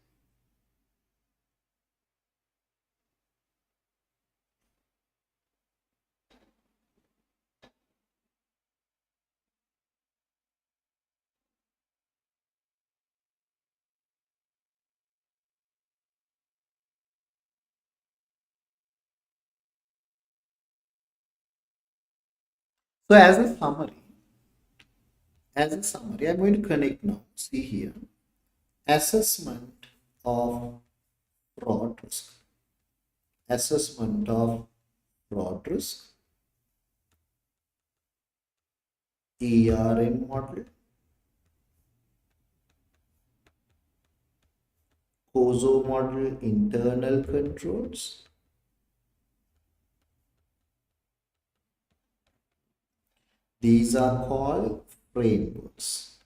So as a summary, I'm going to connect now. See here, assessment of fraud risk, assessment of fraud risk, ARM model, COSO model internal controls, these are called frameworks.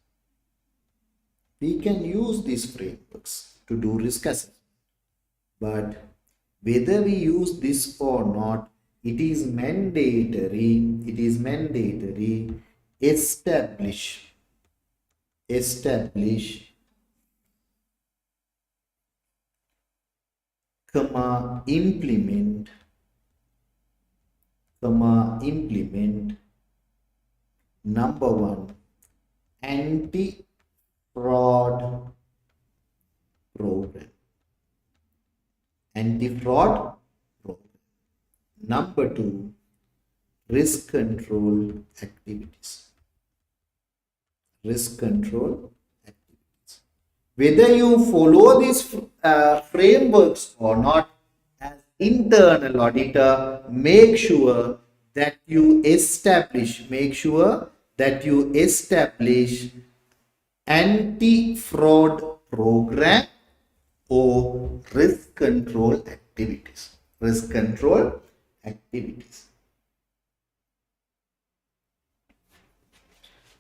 We can use these frameworks to do risk assessment, but whether we use this or not, it is mandatory establish implement Number one, anti-fraud program. Anti-fraud program. Number two, risk control activities. Risk control activities. Whether you follow these frameworks or not, as internal auditor, make sure that you establish anti-fraud program or risk control activities. Risk control activities.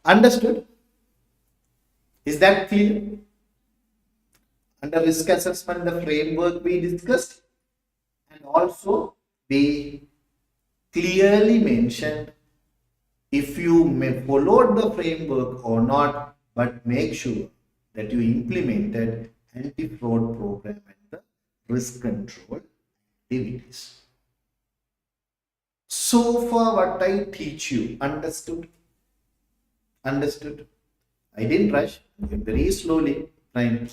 Understood? Is that clear? Under risk assessment, the framework we discussed, and also we clearly mentioned if you may followed the framework or not, but make sure that you implemented anti-fraud program and the risk control activities. So far what I teach you, understood? Understood? I didn't rush, I went very slowly, right?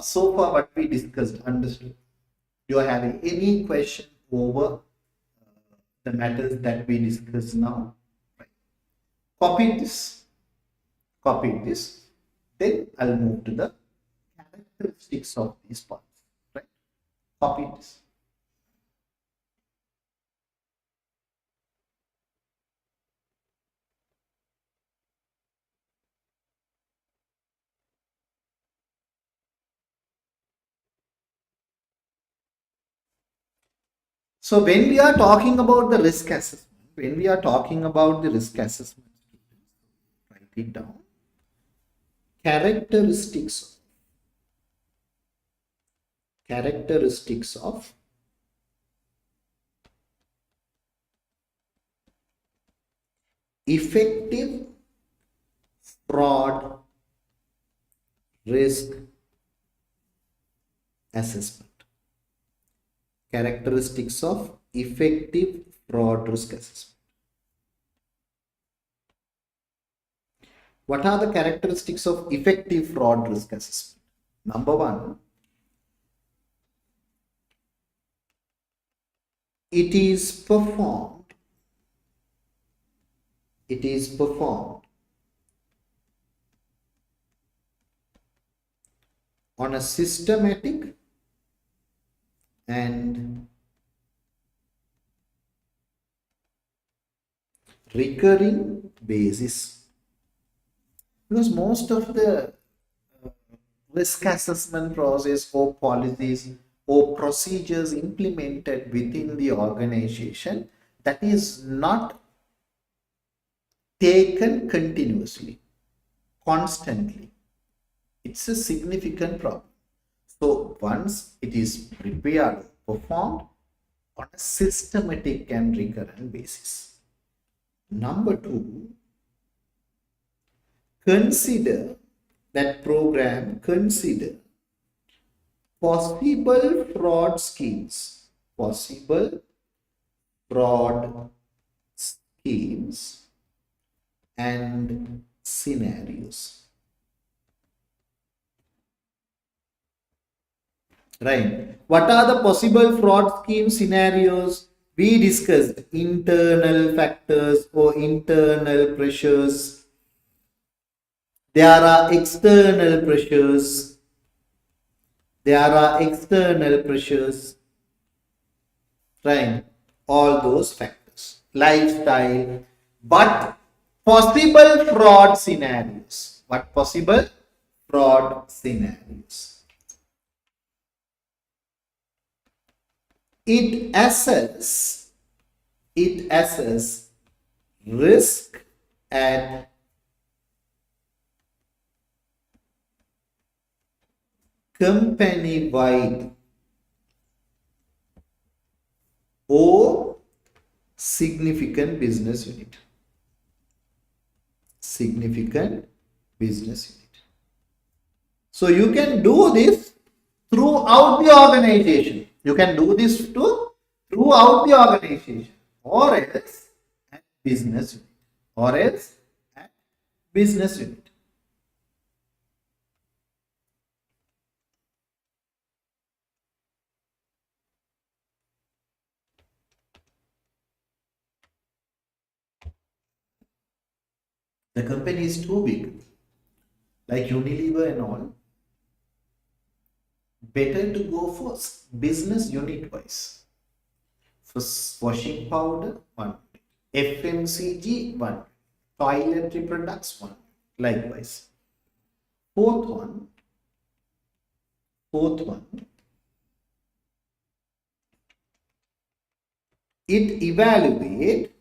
So far what we discussed, understood? Do you have any question over the matters that we discussed now? Right. Copy this, then I'll move to the characteristics of these parts, right? Copy this. So when we are talking about the risk assessment, write it down. Characteristics of effective fraud risk assessment. Characteristics of effective fraud risk assessment. What are the characteristics of effective fraud risk assessment? Number one, it is performed on a systematic and recurring basis, because most of the risk assessment process or policies or procedures implemented within the organization, that is not taken continuously, constantly. It's a significant problem. So once it is prepared, performed on a systematic and recurrent basis. Number two, consider possible fraud schemes, and scenarios. Right. What are the possible fraud scheme scenarios? We discussed internal factors or internal pressures. There are external pressures. Right. All those factors. Lifestyle. But possible fraud scenarios. What possible fraud scenarios? It assesses risk at company-wide or significant business unit. So you can do this throughout the organization. Throughout the organization, or else at business unit, business unit. The company is too big, like Unilever and all. Better to go for business unit wise. For washing powder, one. FMCG, one. Toiletry products, one. Likewise. Fourth one, fourth one, it evaluate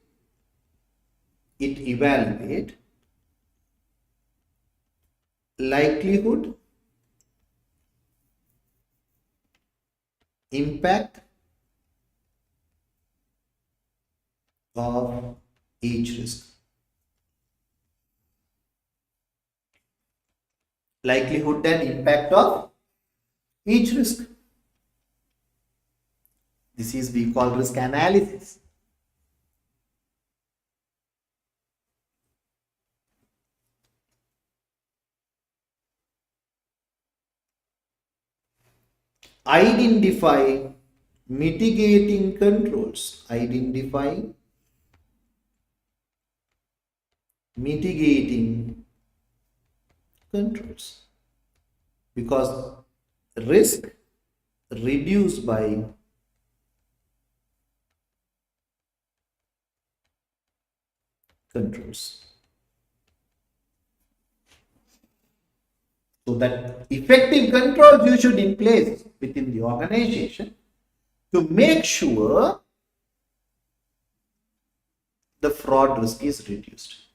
likelihood, impact of each risk. Likelihood and impact of each risk. This is we call risk analysis. Identify mitigating controls. Identify mitigating controls. Because risk reduced by controls. So that effective controls you should in place within the organization to make sure the fraud risk is reduced.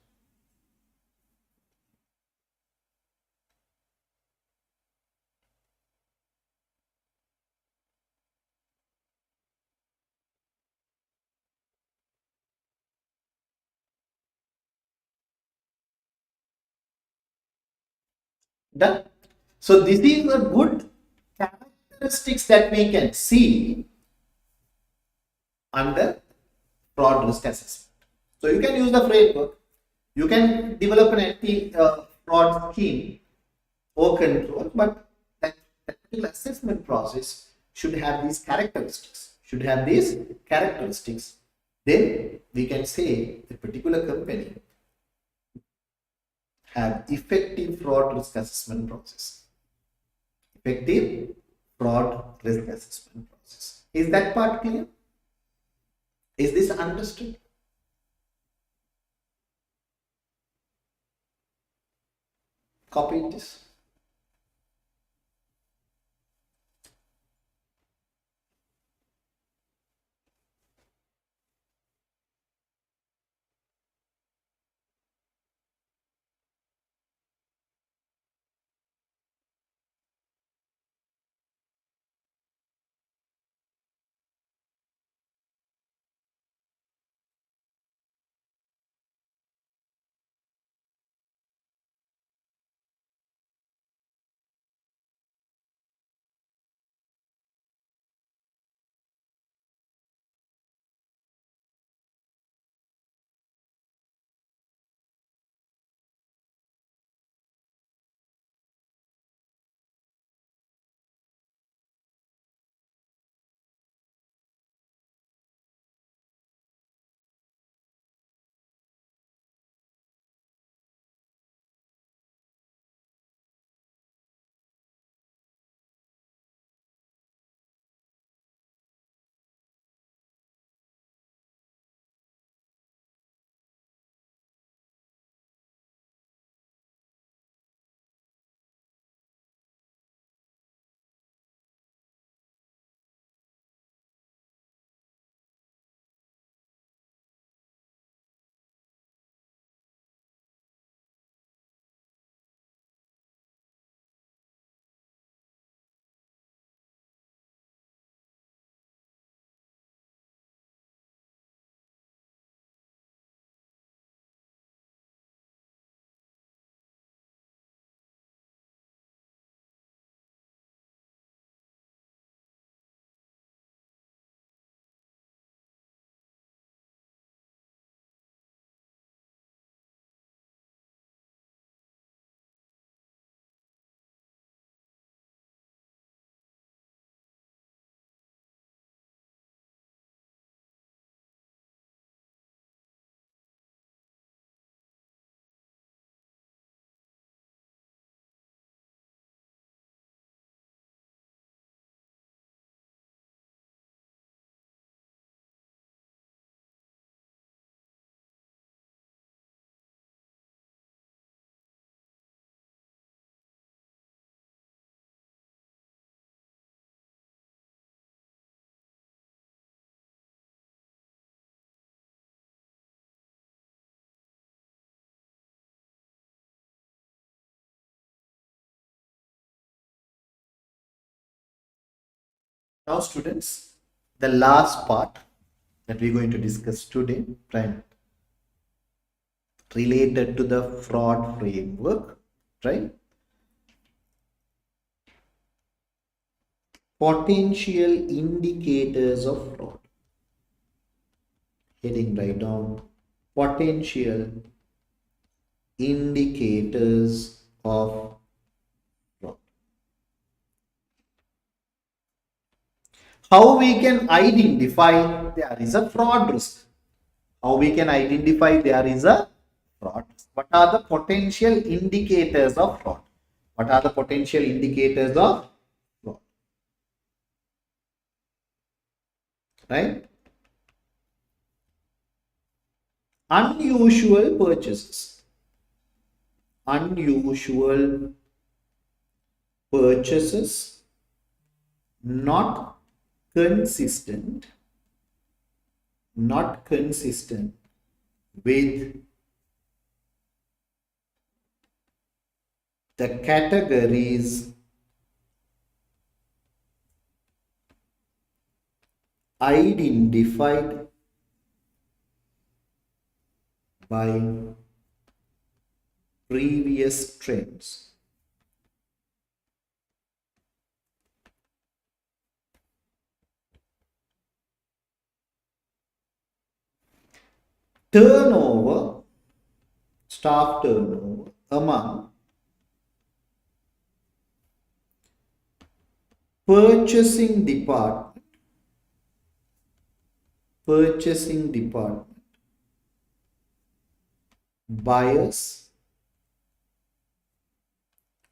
Done. So this is a good characteristics that we can see under fraud risk assessment. So you can use the framework. You can develop an anti-fraud scheme or control, but that particular assessment process should have these characteristics. Then we can say the particular company have effective fraud risk assessment process. Effective fraud risk assessment process. Is that part clear? Is this understood? Copy this. Now, students, the last part that we're going to discuss today, right, related to the fraud framework, right? Potential indicators of fraud. Heading right down. Potential indicators of fraud. How we can identify there is a fraud risk? How we can identify there is a fraud? What are the potential indicators of fraud? What are the potential indicators of fraud? Right? Unusual purchases. Unusual purchases not consistent, not consistent with the categories identified by previous trends. Turnover, staff turnover among purchasing department, buyers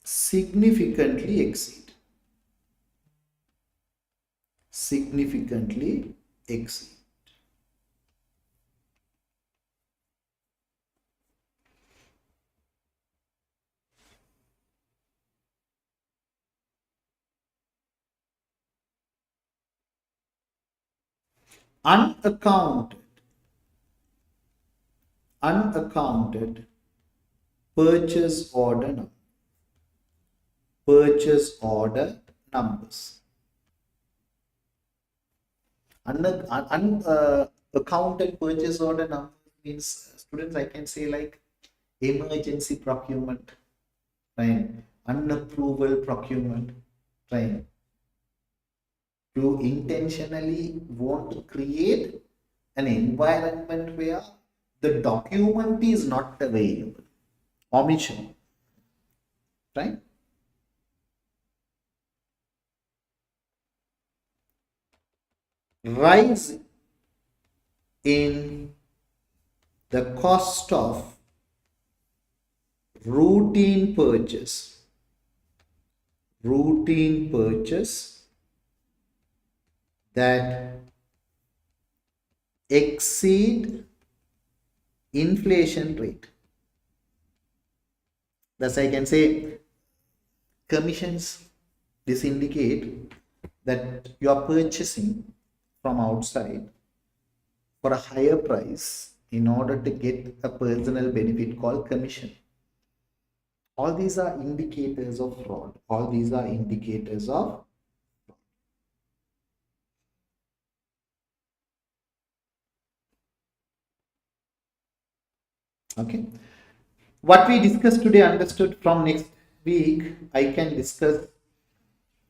significantly exceed. Significantly exceed. Unaccounted purchase order numbers. Unaccounted purchase order numbers means, students, I can say like emergency procurement, right? Unapproval procurement, right? You intentionally want to create an environment where the document is not available. Omission, right? Rise in the cost of routine purchase that exceed inflation rate. Thus, I can say commissions. This indicate that you are purchasing from outside for a higher price in order to get a personal benefit called commission. All these are indicators of fraud. All these are indicators of okay. What we discussed today, understood. From next week, I can discuss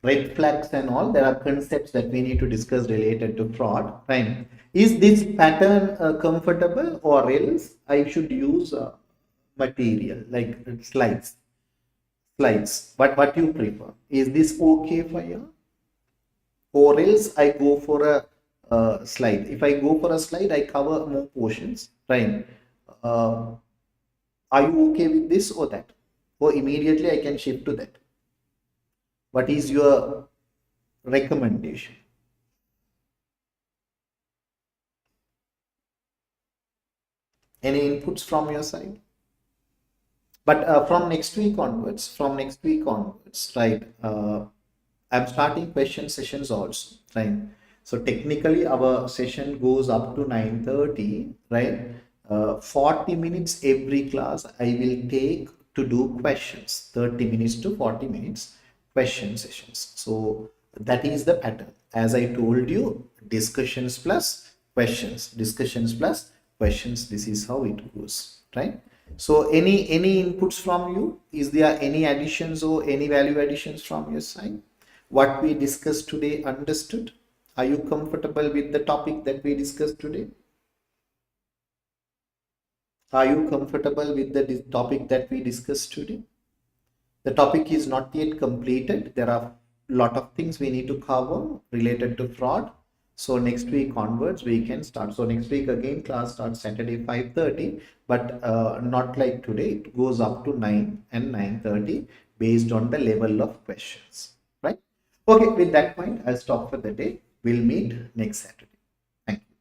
red flags and all. There are concepts that we need to discuss related to fraud, right? Is this pattern comfortable, or else I should use material like slides? But what you prefer? Is this okay for you, or else I go for a slide? If I go for a slide, I cover more portions, right? uh, are you okay with this or that, or immediately I can shift to that? What is your recommendation? Any inputs from your side? But from next week onwards, right? I'm starting question sessions also, right? So technically, our session goes up to 9:30, right? 40 minutes every class I will take to do questions. 30 minutes to 40 minutes question sessions. So That is the pattern. As I told you, discussions plus questions, discussions plus questions. This is how it goes, right? So any inputs from you? Is there any additions or any value additions from your side? What we discussed today, understood? Are you comfortable with the topic that we discussed today? Are you comfortable with the topic that we discussed today? The topic is not yet completed. There are a lot of things we need to cover related to fraud. So next week onwards, we can start. So next week again, class starts Saturday 5:30, but not like today. It goes up to 9 and 9:30 based on the level of questions, right? Okay, with that point, I'll stop for the day. We'll meet next Saturday. Thank you.